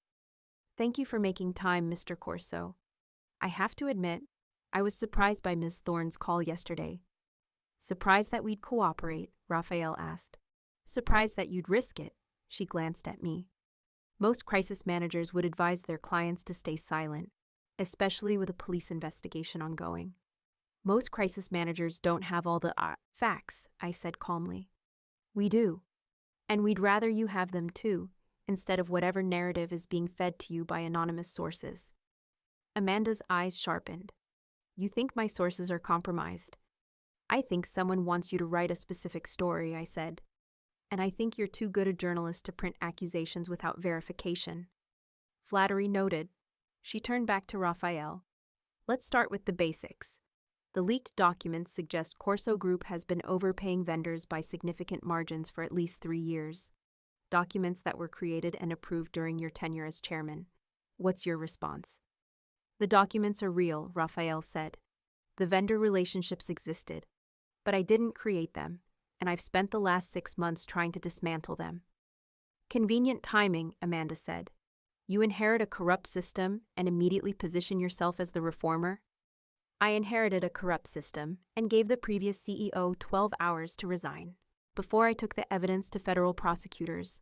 Thank you for making time, Mr. Corso. I have to admit, I was surprised by Ms. Thorne's call yesterday. Surprised that we'd cooperate, Raphael asked. Surprised that you'd risk it, she glanced at me. Most crisis managers would advise their clients to stay silent, especially with a police investigation ongoing. Most crisis managers don't have all the facts, I said calmly. We do. And we'd rather you have them too, instead of whatever narrative is being fed to you by anonymous sources. Amanda's eyes sharpened. You think my sources are compromised. I think someone wants you to write a specific story, I said. And I think you're too good a journalist to print accusations without verification. Flattery noted. She turned back to Raphael. Let's start with the basics. The leaked documents suggest Corso Group has been overpaying vendors by significant margins for at least 3 years. Documents that were created and approved during your tenure as chairman. What's your response? The documents are real, Raphael said. The vendor relationships existed. But I didn't create them, and I've spent the last 6 months trying to dismantle them. Convenient timing, Amanda said. You inherit a corrupt system and immediately position yourself as the reformer? I inherited a corrupt system and gave the previous CEO 12 hours to resign. Before I took the evidence to federal prosecutors,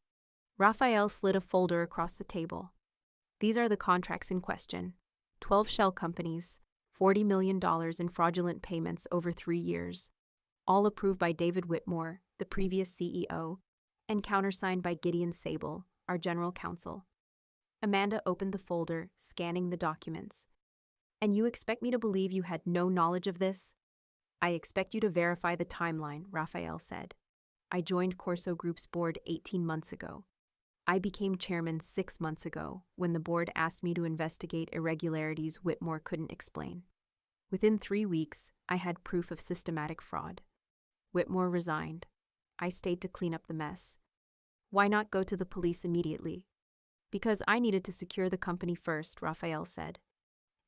Raphael slid a folder across the table. These are the contracts in question. 12 shell companies, $40 million in fraudulent payments over 3 years, all approved by David Whitmore, the previous CEO, and countersigned by Gideon Sable, our general counsel. Amanda opened the folder, scanning the documents. And you expect me to believe you had no knowledge of this? I expect you to verify the timeline, Raphael said. I joined Corso Group's board 18 months ago. I became chairman 6 months ago when the board asked me to investigate irregularities Whitmore couldn't explain. Within 3 weeks, I had proof of systematic fraud. Whitmore resigned. I stayed to clean up the mess. Why not go to the police immediately? Because I needed to secure the company first, Raphael said.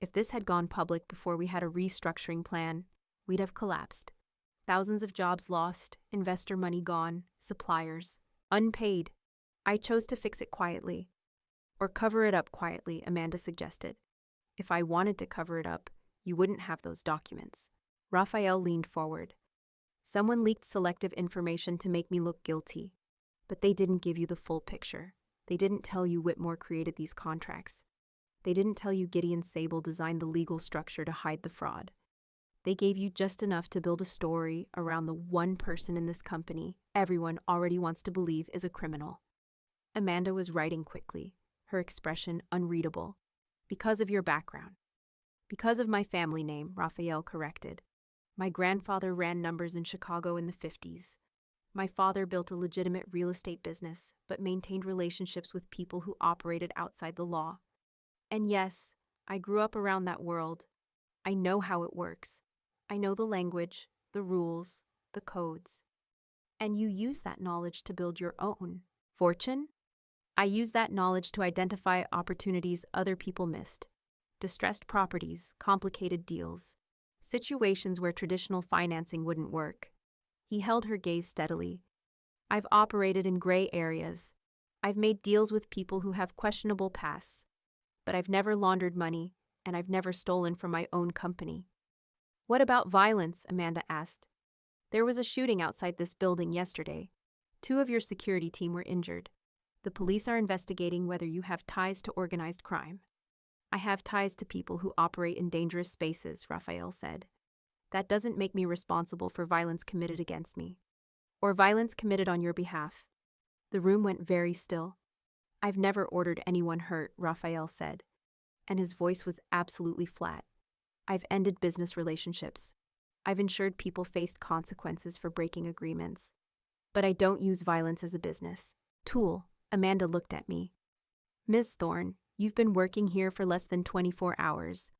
If this had gone public before we had a restructuring plan, we'd have collapsed. Thousands of jobs lost, investor money gone, suppliers unpaid. I chose to fix it quietly. Or cover it up quietly, Amanda suggested. If I wanted to cover it up, you wouldn't have those documents. Raphael leaned forward. Someone leaked selective information to make me look guilty. But they didn't give you the full picture. They didn't tell you Whitmore created these contracts. They didn't tell you Gideon Sable designed the legal structure to hide the fraud. They gave you just enough to build a story around the one person in this company everyone already wants to believe is a criminal. Amanda was writing quickly, her expression unreadable. Because of your background. Because of my family name, Raphael corrected. My grandfather ran numbers in Chicago in the 50s. My father built a legitimate real estate business, but maintained relationships with people who operated outside the law. And yes, I grew up around that world. I know how it works. I know the language, the rules, the codes. And you use that knowledge to build your own fortune? I use that knowledge to identify opportunities other people missed. Distressed properties, complicated deals, situations where traditional financing wouldn't work. He held her gaze steadily. I've operated in gray areas. I've made deals with people who have questionable pasts. But I've never laundered money, and I've never stolen from my own company. What about violence? Amanda asked. There was a shooting outside this building yesterday. 2 of your security team were injured. The police are investigating whether you have ties to organized crime. I have ties to people who operate in dangerous spaces, Raphael said. That doesn't make me responsible for violence committed against me. Or violence committed on your behalf. The room went very still. I've never ordered anyone hurt, Raphael said. And his voice was absolutely flat. I've ended business relationships. I've ensured people faced consequences for breaking agreements. But I don't use violence as a business tool. Amanda looked at me. Ms. Thorne, you've been working here for less than 24 hours.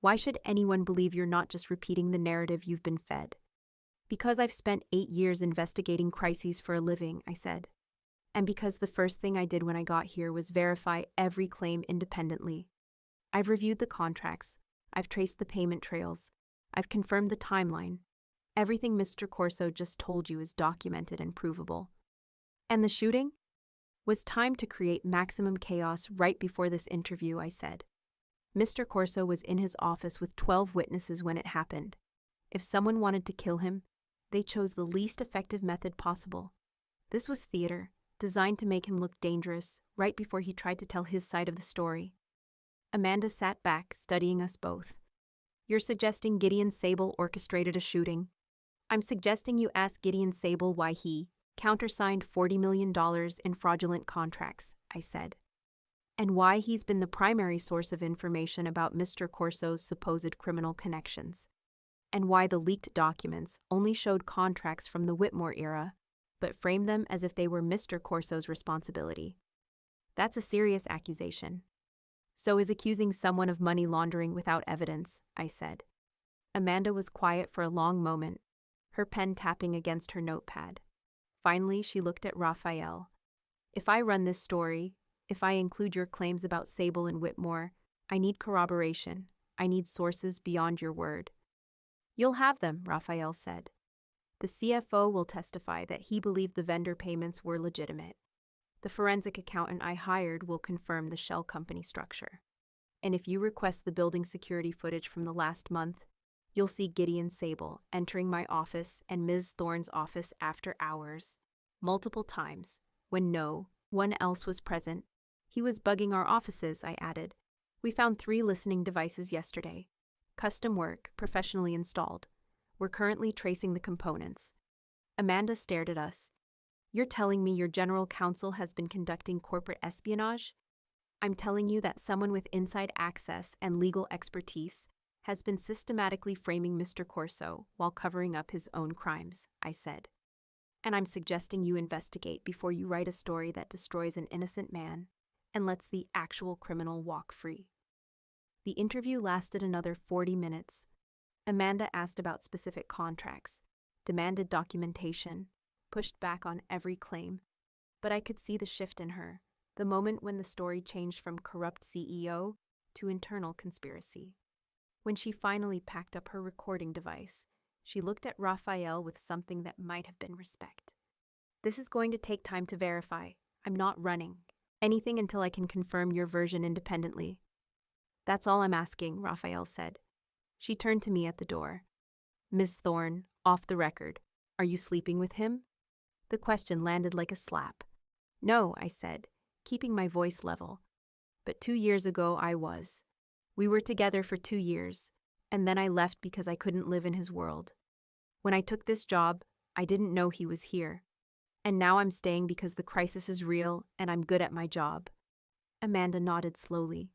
Why should anyone believe you're not just repeating the narrative you've been fed? Because I've spent 8 years investigating crises for a living, I said. And because the first thing I did when I got here was verify every claim independently. I've reviewed the contracts. I've traced the payment trails. I've confirmed the timeline. Everything Mr. Corso just told you is documented and provable. And the shooting? Was timed to create maximum chaos right before this interview, I said. Mr. Corso was in his office with 12 witnesses when it happened. If someone wanted to kill him, they chose the least effective method possible. This was theater, designed to make him look dangerous right before he tried to tell his side of the story. Amanda sat back, studying us both. You're suggesting Gideon Sable orchestrated a shooting? I'm suggesting you ask Gideon Sable why he countersigned $40 million in fraudulent contracts, I said. And why he's been the primary source of information about Mr. Corso's supposed criminal connections. And why the leaked documents only showed contracts from the Whitmore era, but framed them as if they were Mr. Corso's responsibility. That's a serious accusation. So is accusing someone of money laundering without evidence, I said. Amanda was quiet for a long moment, her pen tapping against her notepad. Finally, she looked at Raphael. If I run this story, if I include your claims about Sable and Whitmore, I need corroboration. I need sources beyond your word. You'll have them, Raphael said. The CFO will testify that he believed the vendor payments were legitimate. The forensic accountant I hired will confirm the shell company structure. And if you request the building security footage from the last month, you'll see Gideon Sable entering my office and Ms. Thorne's office after hours, multiple times, when no one else was present. He was bugging our offices, I added. We found 3 listening devices yesterday. Custom work, professionally installed. We're currently tracing the components. Amanda stared at us. You're telling me your general counsel has been conducting corporate espionage? I'm telling you that someone with inside access and legal expertise has been systematically framing Mr. Corso while covering up his own crimes, I said. And I'm suggesting you investigate before you write a story that destroys an innocent man and lets the actual criminal walk free. The interview lasted another 40 minutes. Amanda asked about specific contracts, demanded documentation, pushed back on every claim. But I could see the shift in her, the moment when the story changed from corrupt CEO to internal conspiracy. When she finally packed up her recording device, she looked at Raphael with something that might have been respect. This is going to take time to verify. I'm not running anything until I can confirm your version independently. That's all I'm asking, Raphael said. She turned to me at the door. Ms. Thorne, off the record, are you sleeping with him? The question landed like a slap. No, I said, keeping my voice level. But 2 years ago I was. We were together for 2 years, and then I left because I couldn't live in his world. When I took this job, I didn't know he was here. And now I'm staying because the crisis is real and I'm good at my job. Amanda nodded slowly.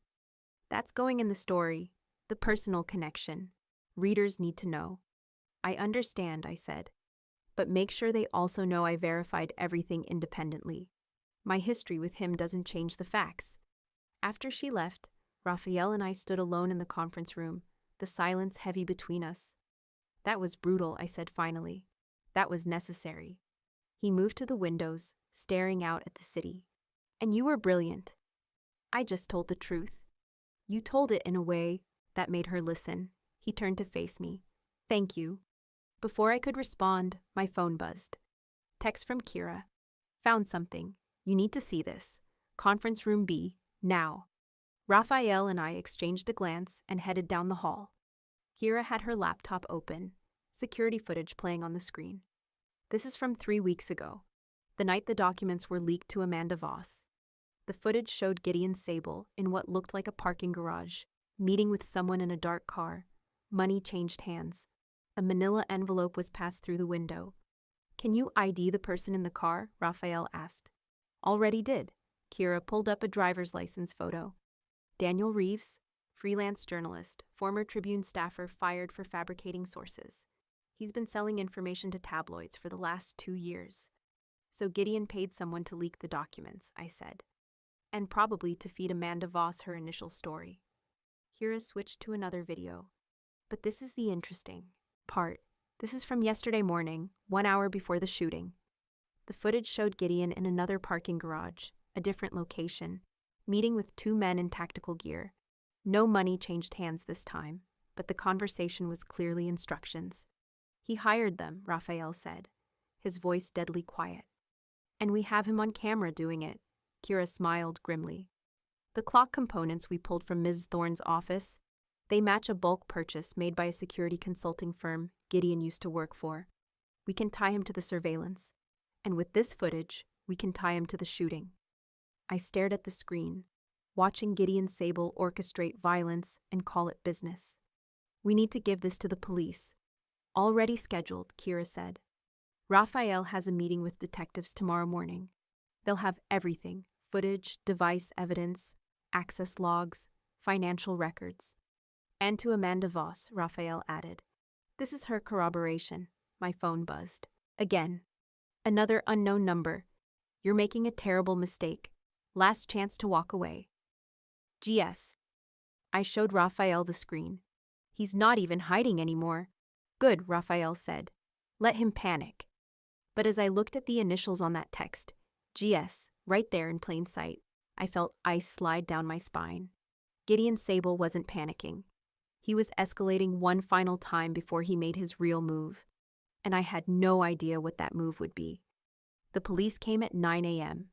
That's going in the story, the personal connection. Readers need to know. I understand, I said. But make sure they also know I verified everything independently. My history with him doesn't change the facts. After she left, Raphael and I stood alone in the conference room, the silence heavy between us. That was brutal, I said finally. That was necessary. He moved to the windows, staring out at the city. And you were brilliant. I just told the truth. You told it in a way that made her listen. He turned to face me. Thank you. Before I could respond, my phone buzzed. Text from Kira. Found something. You need to see this. Conference room B, now. Raphael and I exchanged a glance and headed down the hall. Kira had her laptop open, security footage playing on the screen. This is from 3 weeks ago, the night the documents were leaked to Amanda Voss. The footage showed Gideon Sable in what looked like a parking garage, meeting with someone in a dark car. Money changed hands. A manila envelope was passed through the window. Can you ID the person in the car? Raphael asked. Already did. Kira pulled up a driver's license photo. Daniel Reeves, freelance journalist, former Tribune staffer fired for fabricating sources. He's been selling information to tabloids for the last 2 years. So Gideon paid someone to leak the documents, I said. And probably to feed Amanda Voss her initial story. Kira switched to another video. But this is the interesting part. This is from yesterday morning, 1 hour before the shooting. The footage showed Gideon in another parking garage, a different location, meeting with 2 men in tactical gear. No money changed hands this time, but the conversation was clearly instructions. He hired them, Raphael said, his voice deadly quiet. And we have him on camera doing it. Kira smiled grimly. The clock components we pulled from Ms. Thorne's office, they match a bulk purchase made by a security consulting firm Gideon used to work for. We can tie him to the surveillance. And with this footage, we can tie him to the shooting. I stared at the screen, watching Gideon Sable orchestrate violence and call it business. We need to give this to the police. Already scheduled, Kira said. Raphael has a meeting with detectives tomorrow morning. They'll have everything: footage, device evidence, access logs, financial records. And to Amanda Voss, Raphael added. This is her corroboration. My phone buzzed. Again. Another unknown number. You're making a terrible mistake. Last chance to walk away. GS. I showed Raphael the screen. He's not even hiding anymore. Good, Raphael said. Let him panic. But as I looked at the initials on that text, GS, right there in plain sight, I felt ice slide down my spine. Gideon Sable wasn't panicking. He was escalating one final time before he made his real move. And I had no idea what that move would be. The police came at 9 a.m.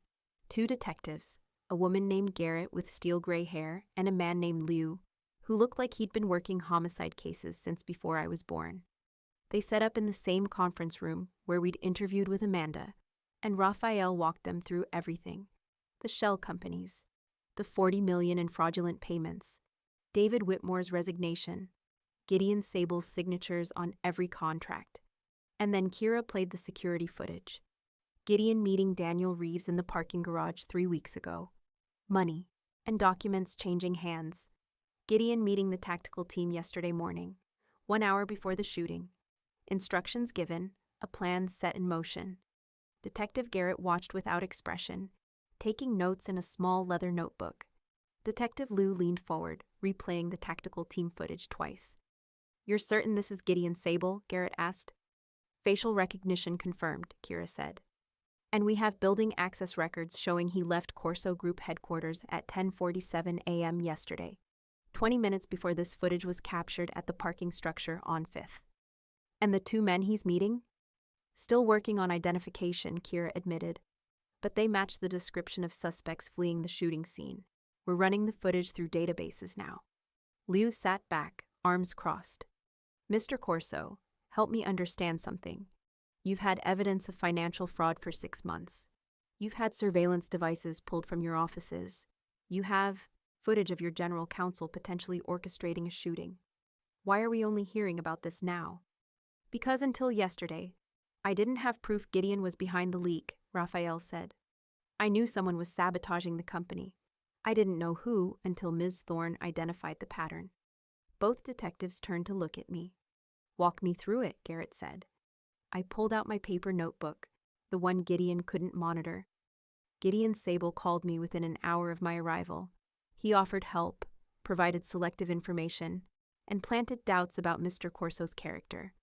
Two detectives, a woman named Garrett with steel gray hair and a man named Liu, who looked like he'd been working homicide cases since before I was born. They set up in the same conference room where we'd interviewed with Amanda, and Raphael walked them through everything. The shell companies, the $40 million in fraudulent payments, David Whitmore's resignation, Gideon Sable's signatures on every contract. And then Kira played the security footage. Gideon meeting Daniel Reeves in the parking garage 3 weeks ago. Money and documents changing hands. Gideon meeting the tactical team yesterday morning, 1 hour before the shooting. Instructions given, a plan set in motion. Detective Garrett watched without expression, taking notes in a small leather notebook. Detective Liu leaned forward, replaying the tactical team footage twice. "You're certain this is Gideon Sable?" Garrett asked. "Facial recognition confirmed," Kira said. "And we have building access records showing he left Corso Group headquarters at 10:47 a.m. yesterday, 20 minutes before this footage was captured at the parking structure on 5th. And the two men he's meeting? Still working on identification," Kira admitted. "But they match the description of suspects fleeing the shooting scene. We're running the footage through databases now." Liu sat back, arms crossed. "Mr. Corso, help me understand something. You've had evidence of financial fraud for 6 months. You've had surveillance devices pulled from your offices. You have footage of your general counsel potentially orchestrating a shooting. Why are we only hearing about this now?" "Because until yesterday, I didn't have proof Gideon was behind the leak," Raphael said. "I knew someone was sabotaging the company. I didn't know who until Ms. Thorne identified the pattern." Both detectives turned to look at me. "Walk me through it," Garrett said. I pulled out my paper notebook, the one Gideon couldn't monitor. Gideon Sable called me within an hour of my arrival. He offered help, provided selective information, and planted doubts about Mr. Corso's character.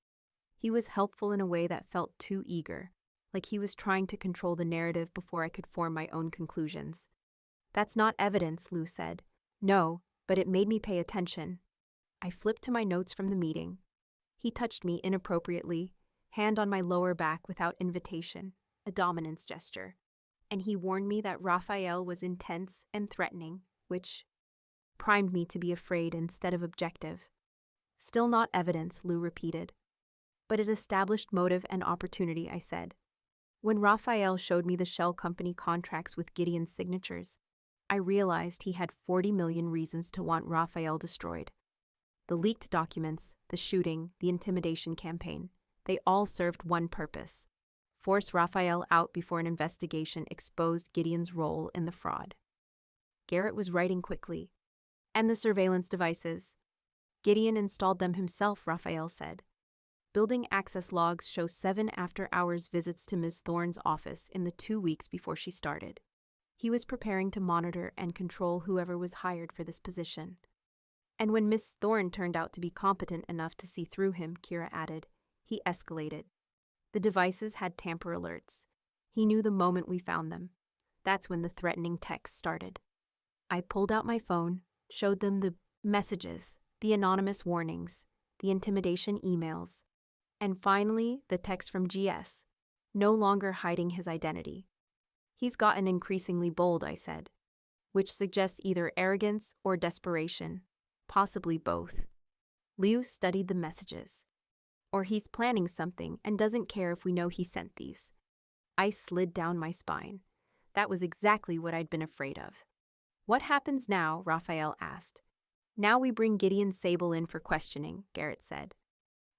He was helpful in a way that felt too eager, like he was trying to control the narrative before I could form my own conclusions. "That's not evidence," Liu said. "No, but it made me pay attention." I flipped to my notes from the meeting. He touched me inappropriately, hand on my lower back without invitation, a dominance gesture. And he warned me that Raphael was intense and threatening, which primed me to be afraid instead of objective. "Still not evidence," Liu repeated. "But it established motive and opportunity," I said. When Raphael showed me the shell company contracts with Gideon's signatures, I realized he had 40 million reasons to want Raphael destroyed. The leaked documents, the shooting, the intimidation campaign, they all served one purpose: force Raphael out before an investigation exposed Gideon's role in the fraud. Garrett was writing quickly. "And the surveillance devices. Gideon installed them himself," Raphael said. "Building access logs show 7 after-hours visits to Ms. Thorne's office in the 2 weeks before she started. He was preparing to monitor and control whoever was hired for this position. And when Miss Thorne turned out to be competent enough to see through him," Kira added, "he escalated. The devices had tamper alerts. He knew the moment we found them. That's when the threatening texts started." I pulled out my phone, showed them the messages, the anonymous warnings, the intimidation emails, and finally the text from GS, no longer hiding his identity. "He's gotten increasingly bold," I said, "which suggests either arrogance or desperation, possibly both." Liu studied the messages. "Or he's planning something and doesn't care if we know he sent these." I slid down my spine. That was exactly what I'd been afraid of. "What happens now?" Raphael asked. "Now we bring Gideon Sable in for questioning," Garrett said.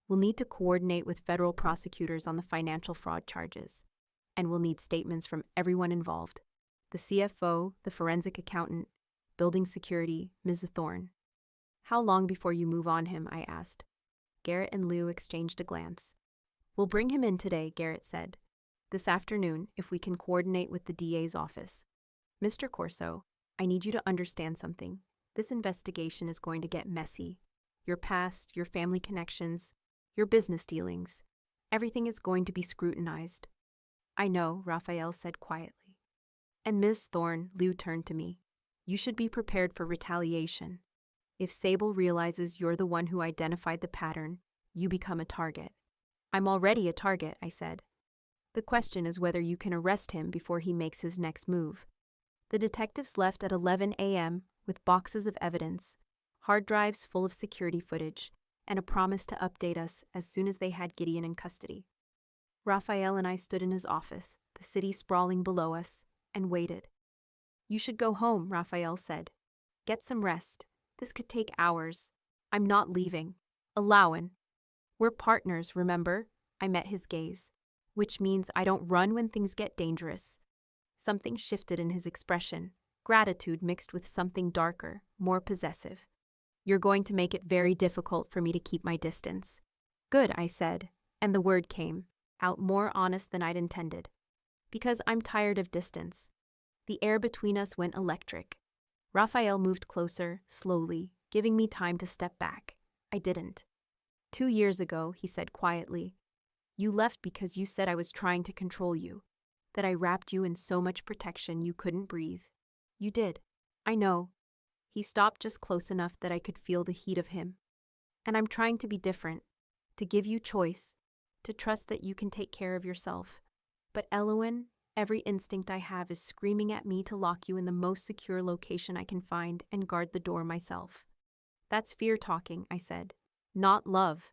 "We'll need to coordinate with federal prosecutors on the financial fraud charges. And we'll need statements from everyone involved: the CFO, the forensic accountant, building security, Ms. Thorne." "How long before you move on him?" I asked. Garrett and Liu exchanged a glance. "We'll bring him in today," Garrett said. "This afternoon, if we can coordinate with the DA's office." "Mr. Corso, I need you to understand something. This investigation is going to get messy. Your past, your family connections, your business dealings. Everything is going to be scrutinized." "I know," Raphael said quietly. "And Ms. Thorne," Liu turned to me, "you should be prepared for retaliation. If Sable realizes you're the one who identified the pattern, you become a target." "I'm already a target," I said. "The question is whether you can arrest him before he makes his next move." The detectives left at 11 a.m. with boxes of evidence, hard drives full of security footage, and a promise to update us as soon as they had Gideon in custody. Raphael and I stood in his office, the city sprawling below us, and waited. "You should go home," Raphael said. "Get some rest. This could take hours. I'm not leaving. Allowin'. We're partners, remember?" I met his gaze. "Which means I don't run when things get dangerous." Something shifted in his expression, gratitude mixed with something darker, more possessive. "You're going to make it very difficult for me to keep my distance." "Good," I said, and the word came, out more honest than I'd intended. "Because I'm tired of distance." The air between us went electric. Raphael moved closer, slowly, giving me time to step back. I didn't. 2 years ago, he said quietly, you left because you said I was trying to control you, that I wrapped you in so much protection you couldn't breathe. You did. I know. He stopped just close enough that I could feel the heat of him. And I'm trying to be different, to give you choice, to trust that you can take care of yourself. But Elowen, every instinct I have is screaming at me to lock you in the most secure location I can find and guard the door myself. That's fear talking, I said. Not love.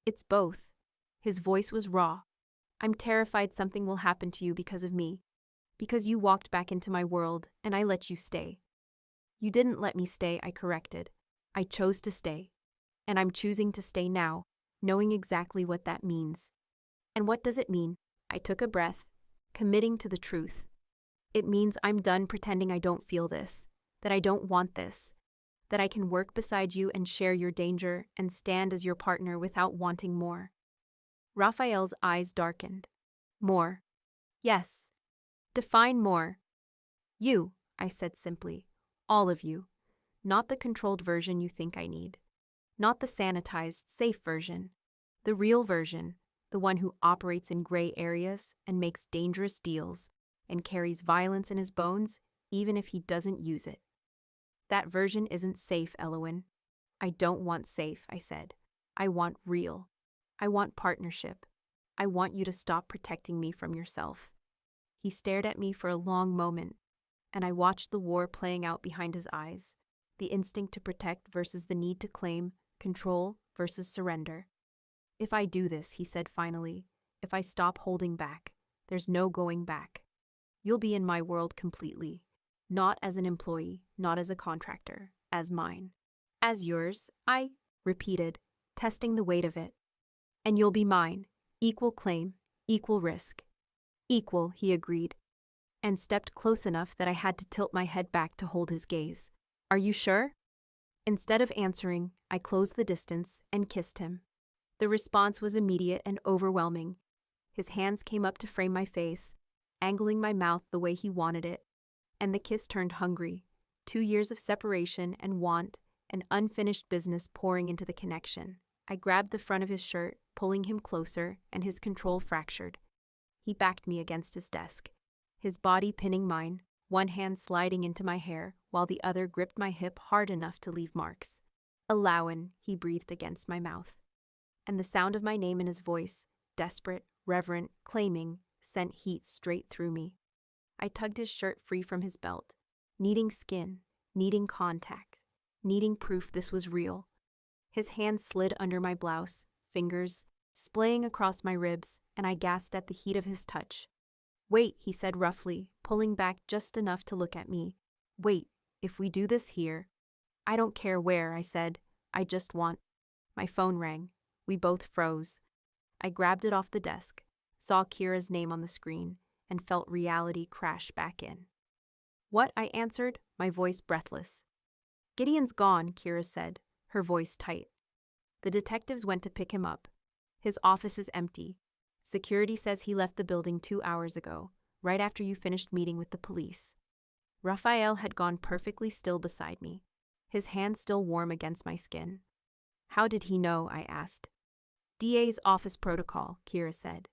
It's both. His voice was raw. I'm terrified something will happen to you because of me. Because you walked back into my world and I let you stay. You didn't let me stay, I corrected. I chose to stay. And I'm choosing to stay now, knowing exactly what that means. And what does it mean? I took a breath, committing to the truth. It means I'm done pretending I don't feel this, that I don't want this, that I can work beside you and share your danger and stand as your partner without wanting more. Raphael's eyes darkened. More. Yes. Define more. You, I said simply. All of you. Not the controlled version you think I need. Not the sanitized, safe version. The real version, the one who operates in gray areas and makes dangerous deals and carries violence in his bones even if he doesn't use it. That version isn't safe, Elowen. I don't want safe, I said. I want real. I want partnership. I want you to stop protecting me from yourself. He stared at me for a long moment, and I watched the war playing out behind his eyes, the instinct to protect versus the need to claim, control versus surrender. If I do this, he said finally, if I stop holding back, there's no going back. You'll be in my world completely, not as an employee, not as a contractor, as mine. As yours, I repeated, testing the weight of it. And you'll be mine, equal claim, equal risk. Equal, he agreed, and stepped close enough that I had to tilt my head back to hold his gaze. Are you sure? Instead of answering, I closed the distance and kissed him. The response was immediate and overwhelming. His hands came up to frame my face, angling my mouth the way he wanted it, and the kiss turned hungry. 2 years of separation and want and unfinished business pouring into the connection. I grabbed the front of his shirt, pulling him closer, and his control fractured. He backed me against his desk, his body pinning mine, one hand sliding into my hair, while the other gripped my hip hard enough to leave marks. Allowin', he breathed against my mouth. And the sound of my name in his voice, desperate, reverent, claiming, sent heat straight through me. I tugged his shirt free from his belt, needing skin, needing contact, needing proof this was real. His hand slid under my blouse, fingers splaying across my ribs, and I gasped at the heat of his touch. Wait, he said roughly, pulling back just enough to look at me. Wait, if we do this here. I don't care where, I said. I just want. My phone rang. We both froze. I grabbed it off the desk, saw Kira's name on the screen, and felt reality crash back in. What? I answered, my voice breathless. Gideon's gone, Kira said, her voice tight. The detectives went to pick him up. His office is empty. Security says he left the building 2 hours ago, right after you finished meeting with the police. Raphael had gone perfectly still beside me, his hand still warm against my skin. How did he know? I asked. DA's office protocol, Kira said.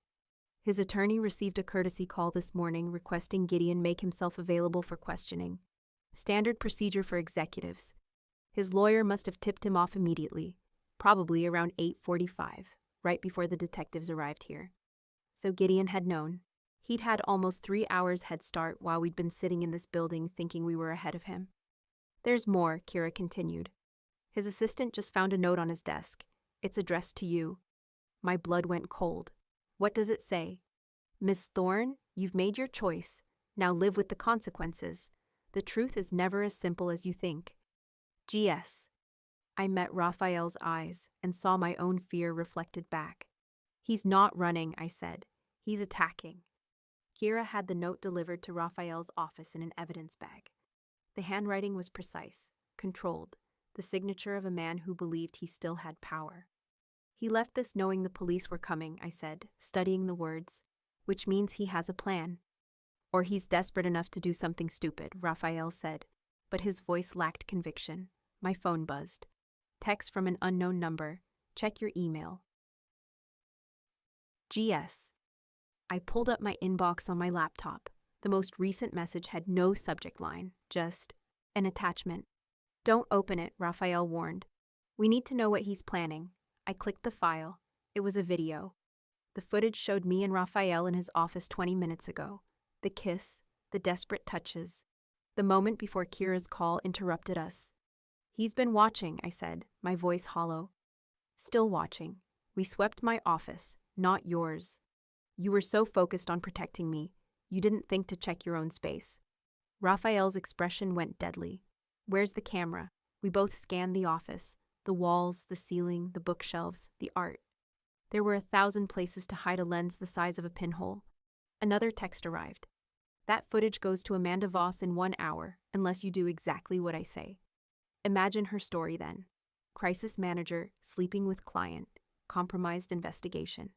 His attorney received a courtesy call this morning requesting Gideon make himself available for questioning. Standard procedure for executives. His lawyer must have tipped him off immediately, probably around 8:45, right before the detectives arrived here. So Gideon had known. He'd had almost 3 hours head start while we'd been sitting in this building thinking we were ahead of him. There's more, Kira continued. His assistant just found a note on his desk. It's addressed to you. My blood went cold. What does it say? Miss Thorne, you've made your choice. Now live with the consequences. The truth is never as simple as you think. G.S. I met Raphael's eyes and saw my own fear reflected back. He's not running, I said. He's attacking. Kira had the note delivered to Raphael's office in an evidence bag. The handwriting was precise, controlled, the signature of a man who believed he still had power. He left this knowing the police were coming, I said, studying the words, which means he has a plan. Or he's desperate enough to do something stupid, Raphael said, but his voice lacked conviction. My phone buzzed. Text from an unknown number. Check your email. G.S. I pulled up my inbox on my laptop. The most recent message had no subject line, just an attachment. Don't open it, Raphael warned. We need to know what he's planning. I clicked the file. It was a video. The footage showed me and Raphael in his office 20 minutes ago. The kiss, the desperate touches. The moment before Kira's call interrupted us. He's been watching, I said, my voice hollow. Still watching. We swept my office, not yours. You were so focused on protecting me, you didn't think to check your own space. Raphael's expression went deadly. Where's the camera? We both scanned the office. The walls, the ceiling, the bookshelves, the art. There were 1,000 places to hide a lens the size of a pinhole. Another text arrived. That footage goes to Amanda Voss in 1 hour, unless you do exactly what I say. Imagine her story then. Crisis manager, sleeping with client, compromised investigation.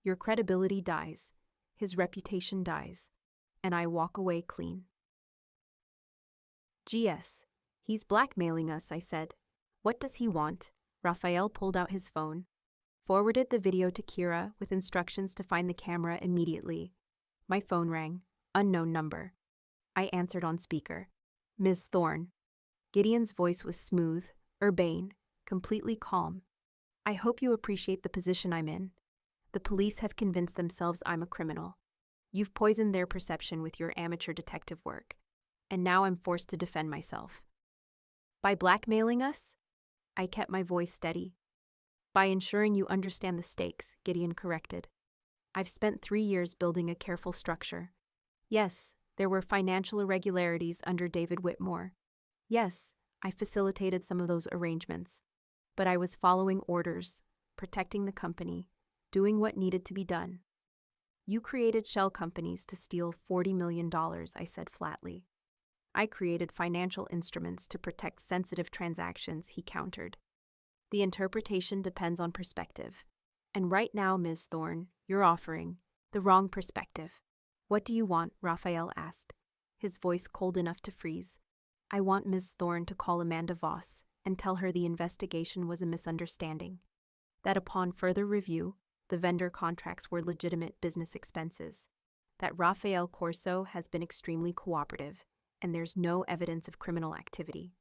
Your credibility dies, his reputation dies, and I walk away clean. G.S. He's blackmailing us, I said. What does he want? Raphael pulled out his phone, forwarded the video to Kira with instructions to find the camera immediately. My phone rang. Unknown number. I answered on speaker. Ms. Thorne. Gideon's voice was smooth, urbane, completely calm. I hope you appreciate the position I'm in. The police have convinced themselves I'm a criminal. You've poisoned their perception with your amateur detective work, and now I'm forced to defend myself. By blackmailing us? I kept my voice steady. By ensuring you understand the stakes, Gideon corrected. I've spent 3 years building a careful structure. Yes, there were financial irregularities under David Whitmore. Yes, I facilitated some of those arrangements. But I was following orders, protecting the company, doing what needed to be done. You created shell companies to steal $40 million, I said flatly. I created financial instruments to protect sensitive transactions, he countered. The interpretation depends on perspective. And right now, Ms. Thorne, you're offering the wrong perspective. What do you want? Raphael asked, his voice cold enough to freeze. I want Ms. Thorne to call Amanda Voss and tell her the investigation was a misunderstanding. That upon further review, the vendor contracts were legitimate business expenses. That Raphael Corso has been extremely cooperative, and there's no evidence of criminal activity.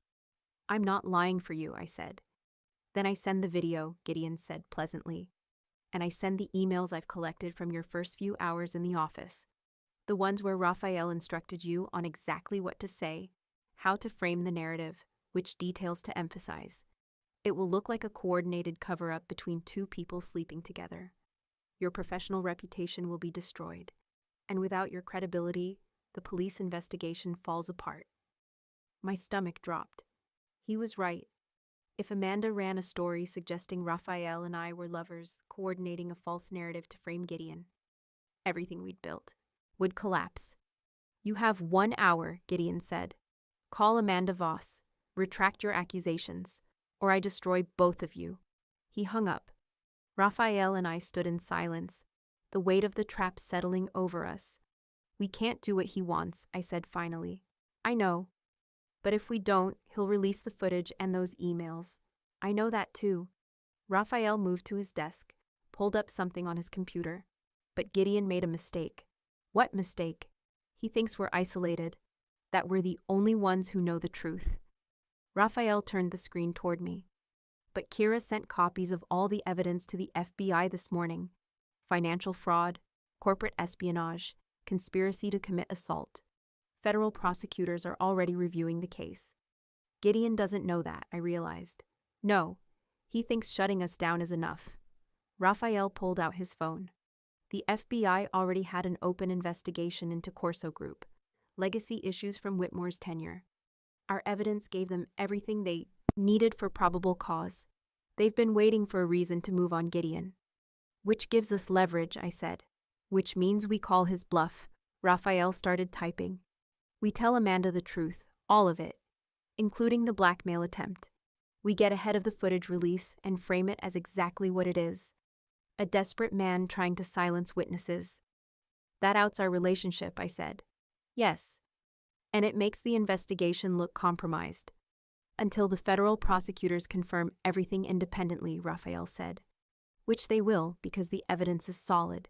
I'm not lying for you, I said. Then I send the video, Gideon said pleasantly. And I send the emails I've collected from your first few hours in the office. The ones where Raphael instructed you on exactly what to say, how to frame the narrative, which details to emphasize. It will look like a coordinated cover-up between two people sleeping together. Your professional reputation will be destroyed, and without your credibility, the police investigation falls apart. My stomach dropped. He was right. If Amanda ran a story suggesting Raphael and I were lovers coordinating a false narrative to frame Gideon, everything we'd built would collapse. You have 1 hour, Gideon said. Call Amanda Voss. Retract your accusations, or I destroy both of you. He hung up. Raphael and I stood in silence, the weight of the trap settling over us. We can't do what he wants, I said finally. I know. But if we don't, he'll release the footage and those emails. I know that too. Raphael moved to his desk, pulled up something on his computer. But Gideon made a mistake. What mistake? He thinks we're isolated, that we're the only ones who know the truth. Raphael turned the screen toward me. But Kira sent copies of all the evidence to the FBI this morning. Financial fraud, corporate espionage, conspiracy to commit assault. Federal prosecutors are already reviewing the case. Gideon doesn't know that, I realized. No, he thinks shutting us down is enough. Raphael pulled out his phone. The FBI already had an open investigation into Corso Group, legacy issues from Whitmore's tenure. Our evidence gave them everything they needed for probable cause. They've been waiting for a reason to move on Gideon. Which gives us leverage, I said. Which means we call his bluff. Raphael started typing. We tell Amanda the truth, all of it, including the blackmail attempt. We get ahead of the footage release and frame it as exactly what it is. A desperate man trying to silence witnesses. That outs our relationship, I said. Yes. And it makes the investigation look compromised. Until the federal prosecutors confirm everything independently, Raphael said. Which they will, because the evidence is solid.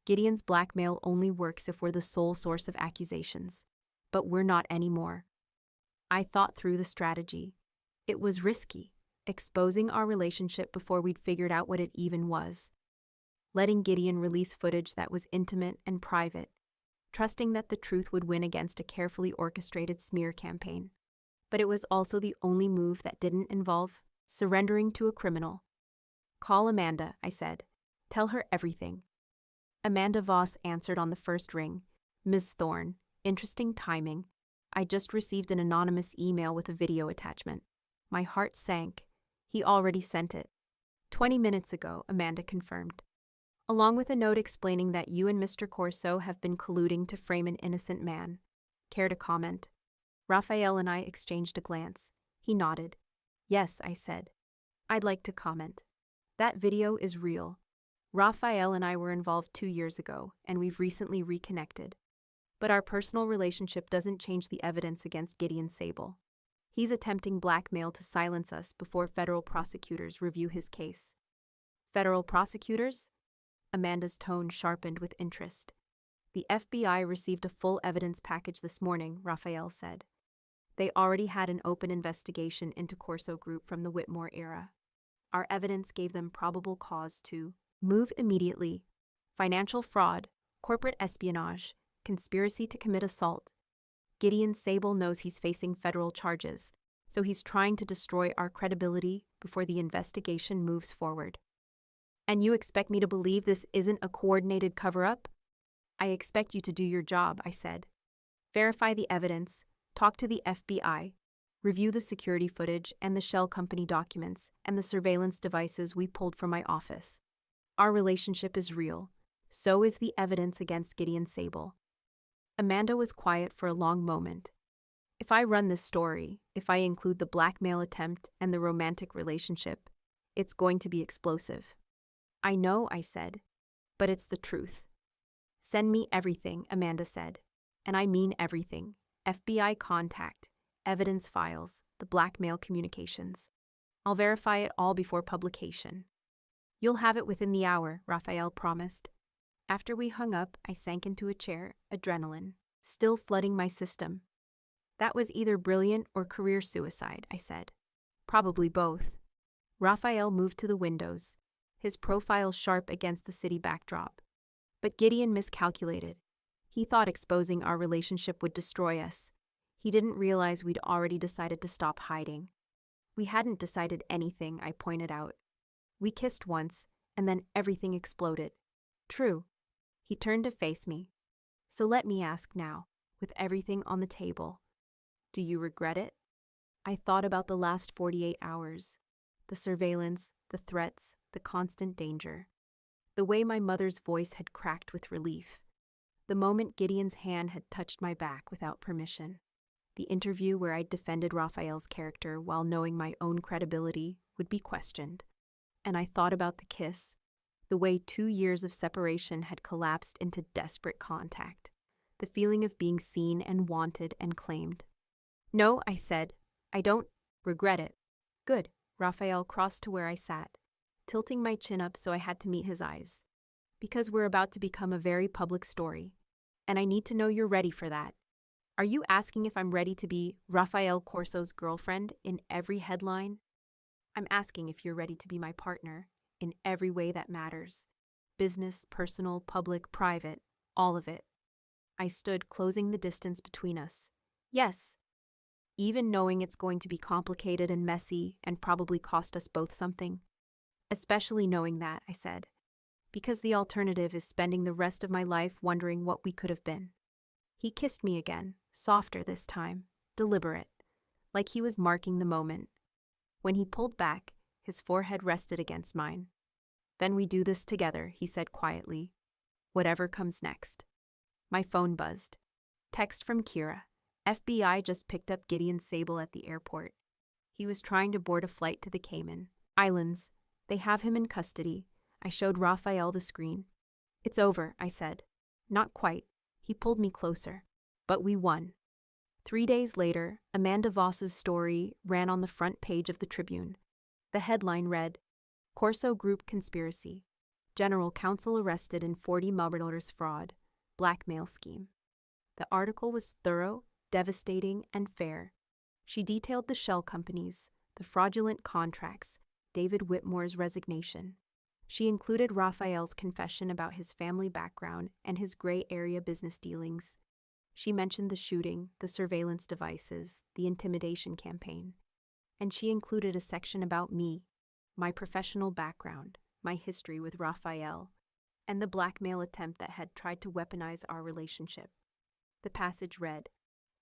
Gideon's blackmail only works if we're the sole source of accusations. But we're not anymore. I thought through the strategy. It was risky, exposing our relationship before we'd figured out what it even was. Letting Gideon release footage that was intimate and private, trusting that the truth would win against a carefully orchestrated smear campaign. But it was also the only move that didn't involve surrendering to a criminal. Call Amanda, I said. Tell her everything. Amanda Voss answered on the first ring. Ms. Thorne, interesting timing. I just received an anonymous email with a video attachment. My heart sank. He already sent it. 20 minutes ago, Amanda confirmed. Along with a note explaining that you and Mr. Corso have been colluding to frame an innocent man. Care to comment? Raphael and I exchanged a glance. He nodded. Yes, I said. I'd like to comment. That video is real. Raphael and I were involved 2 years ago, and we've recently reconnected. But our personal relationship doesn't change the evidence against Gideon Sable. He's attempting blackmail to silence us before federal prosecutors review his case. Federal prosecutors? Amanda's tone sharpened with interest. The FBI received a full evidence package this morning, Raphael said. They already had an open investigation into Corso Group from the Whitmore era. Our evidence gave them probable cause to move immediately. Financial fraud, corporate espionage, conspiracy to commit assault. Gideon Sable knows he's facing federal charges, so he's trying to destroy our credibility before the investigation moves forward. And you expect me to believe this isn't a coordinated cover-up? I expect you to do your job, I said. Verify the evidence, talk to the FBI, review the security footage and the shell company documents and the surveillance devices we pulled from my office. Our relationship is real. So is the evidence against Gideon Sable. Amanda was quiet for a long moment. If I run this story, if I include the blackmail attempt and the romantic relationship, it's going to be explosive. I know, I said, but it's the truth. Send me everything, Amanda said. And I mean everything. FBI contact, evidence files, the blackmail communications. I'll verify it all before publication. You'll have it within the hour, Raphael promised. After we hung up, I sank into a chair, adrenaline, still flooding my system. That was either brilliant or career suicide, I said. Probably both. Raphael moved to the windows, his profile sharp against the city backdrop. But Gideon miscalculated. He thought exposing our relationship would destroy us. He didn't realize we'd already decided to stop hiding. We hadn't decided anything, I pointed out. We kissed once, and then everything exploded. True. He turned to face me. So let me ask now, with everything on the table. Do you regret it? I thought about the last 48 hours. The surveillance, the threats, the constant danger. The way my mother's voice had cracked with relief. The moment Gideon's hand had touched my back without permission. The interview where I defended Raphael's character while knowing my own credibility would be questioned. And I thought about the kiss, the way 2 years of separation had collapsed into desperate contact, the feeling of being seen and wanted and claimed. No, I said, I don't regret it. Good. Raphael crossed to where I sat, tilting my chin up so I had to meet his eyes. Because we're about to become a very public story, and I need to know you're ready for that. Are you asking if I'm ready to be Raphael Corso's girlfriend in every headline? I'm asking if you're ready to be my partner in every way that matters. Business, personal, public, private, all of it. I stood, closing the distance between us. Yes. Even knowing it's going to be complicated and messy and probably cost us both something. Especially knowing that, I said. Because the alternative is spending the rest of my life wondering what we could have been. He kissed me again, softer this time, deliberate, like he was marking the moment. When he pulled back, his forehead rested against mine. Then we do this together, he said quietly. Whatever comes next. My phone buzzed. Text from Kira. FBI just picked up Gideon Sable at the airport. He was trying to board a flight to the Cayman Islands. They have him in custody. I showed Raphael the screen. It's over, I said. Not quite. He pulled me closer. But we won. 3 days later, Amanda Voss's story ran on the front page of the Tribune. The headline read, Corso Group Conspiracy. General Counsel arrested in 40 million fraud, blackmail scheme. The article was thorough, devastating, and fair. She detailed the shell companies, the fraudulent contracts, David Whitmore's resignation. She included Raphael's confession about his family background and his gray area business dealings. She mentioned the shooting, the surveillance devices, the intimidation campaign. And she included a section about me, my professional background, my history with Raphael, and the blackmail attempt that had tried to weaponize our relationship. The passage read,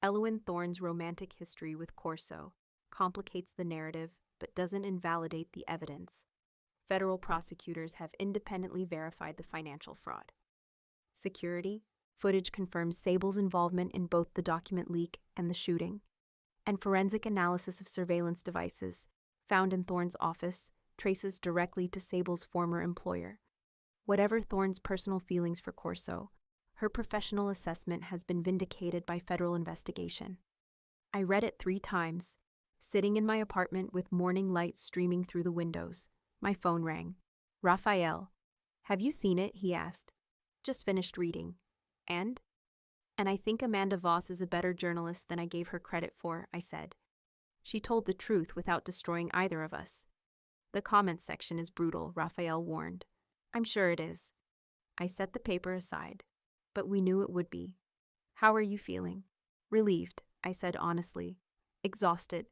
Elwyn Thorne's romantic history with Corso complicates the narrative but doesn't invalidate the evidence. Federal prosecutors have independently verified the financial fraud. Security, footage confirms Sable's involvement in both the document leak and the shooting. And forensic analysis of surveillance devices found in Thorne's office traces directly to Sable's former employer. Whatever Thorne's personal feelings for Corso, her professional assessment has been vindicated by federal investigation. I read it 3 times, sitting in my apartment with morning light streaming through the windows. My phone rang. Raphael. Have you seen it? He asked. Just finished reading. And I think Amanda Voss is a better journalist than I gave her credit for, I said. She told the truth without destroying either of us. The comments section is brutal, Raphael warned. I'm sure it is. I set the paper aside. But we knew it would be. How are you feeling? Relieved, I said honestly. Exhausted.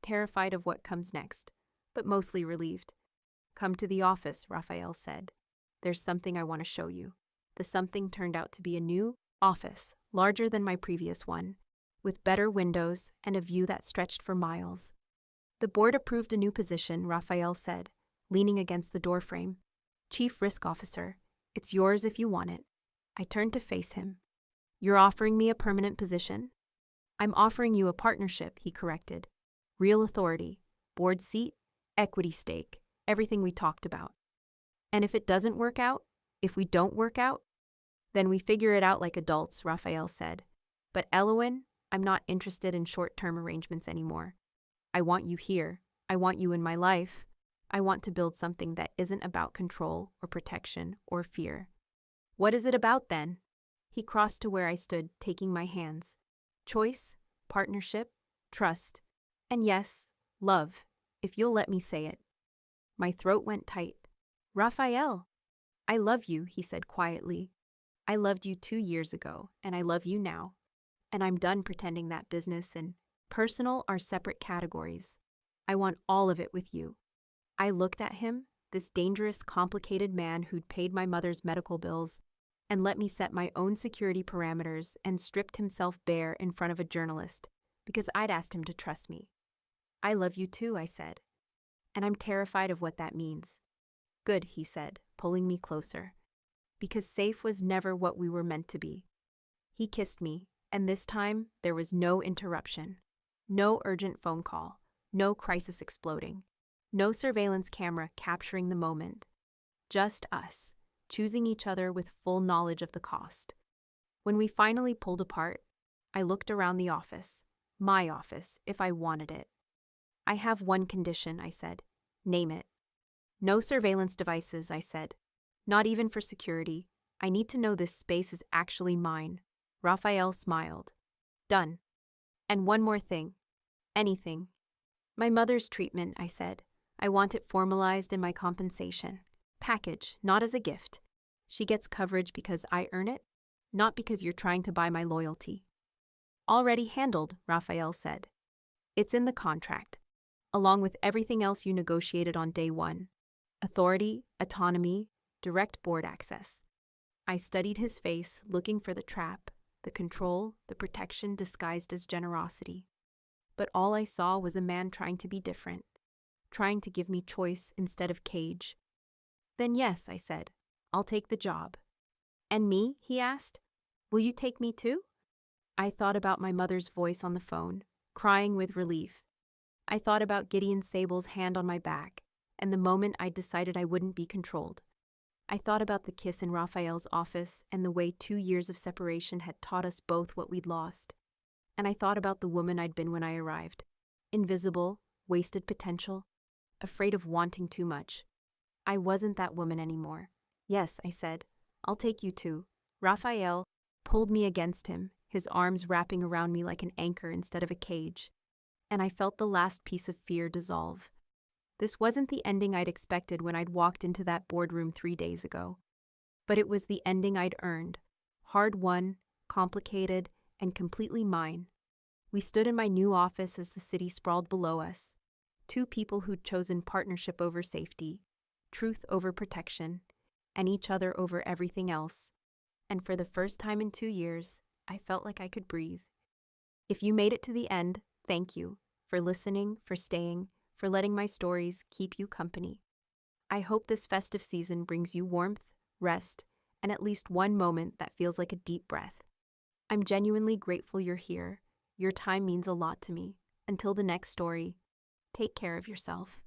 Terrified of what comes next. But mostly relieved. Come to the office, Raphael said. There's something I want to show you. The something turned out to be a new office, larger than my previous one, with better windows and a view that stretched for miles. The board approved a new position, Raphael said, leaning against the doorframe. Chief Risk Officer. It's yours if you want it. I turned to face him. You're offering me a permanent position? I'm offering you a partnership, he corrected. Real authority, board seat, equity stake, everything we talked about. And if it doesn't work out, if we don't work out, then we figure it out like adults, Raphael said. But Elwyn, I'm not interested in short-term arrangements anymore. I want you here. I want you in my life. I want to build something that isn't about control or protection or fear. What is it about then? He crossed to where I stood, taking my hands. Choice, partnership, trust, and yes, love, if you'll let me say it. My throat went tight. Raphael, I love you, he said quietly. I loved you 2 years ago, and I love you now. And I'm done pretending that business and personal are separate categories. I want all of it with you. I looked at him, this dangerous, complicated man who'd paid my mother's medical bills and let me set my own security parameters and stripped himself bare in front of a journalist because I'd asked him to trust me. I love you too, I said. And I'm terrified of what that means. Good, he said, pulling me closer. Because safe was never what we were meant to be. He kissed me, and this time there was no interruption. No urgent phone call. No crisis exploding. No surveillance camera capturing the moment. Just us, choosing each other with full knowledge of the cost. When we finally pulled apart, I looked around the office. My office, if I wanted it. I have one condition, I said. Name it. No surveillance devices, I said. Not even for security. I need to know this space is actually mine. Raphael smiled. Done. And one more thing. Anything. My mother's treatment, I said. I want it formalized in my compensation. Package, not as a gift. She gets coverage because I earn it, Not because you're trying to buy my loyalty. Already handled, Raphael said. It's in the contract, along with everything else you negotiated on day one. Authority, autonomy, direct board access. I studied his face, looking for the trap, the control, the protection disguised as generosity. But all I saw was a man trying to be different, trying to give me choice instead of cage. Then yes, I said, I'll take the job. And me, he asked, will you take me too? I thought about my mother's voice on the phone, crying with relief. I thought about Gideon Sable's hand on my back, and the moment I decided I wouldn't be controlled. I thought about the kiss in Raphael's office and the way 2 years of separation had taught us both what we'd lost. And I thought about the woman I'd been when I arrived. Invisible, wasted potential, afraid of wanting too much. I wasn't that woman anymore. Yes, I said, I'll take you too. Raphael pulled me against him, his arms wrapping around me like an anchor instead of a cage. And I felt the last piece of fear dissolve. This wasn't the ending I'd expected when I'd walked into that boardroom 3 days ago. But it was the ending I'd earned. Hard-won, complicated, and completely mine. We stood in my new office as the city sprawled below us. 2 people who'd chosen partnership over safety, truth over protection, and each other over everything else. And for the first time in 2 years, I felt like I could breathe. If you made it to the end, thank you for listening, for staying, for letting my stories keep you company. I hope this festive season brings you warmth, rest, and at least one moment that feels like a deep breath. I'm genuinely grateful you're here. Your time means a lot to me. Until the next story, take care of yourself.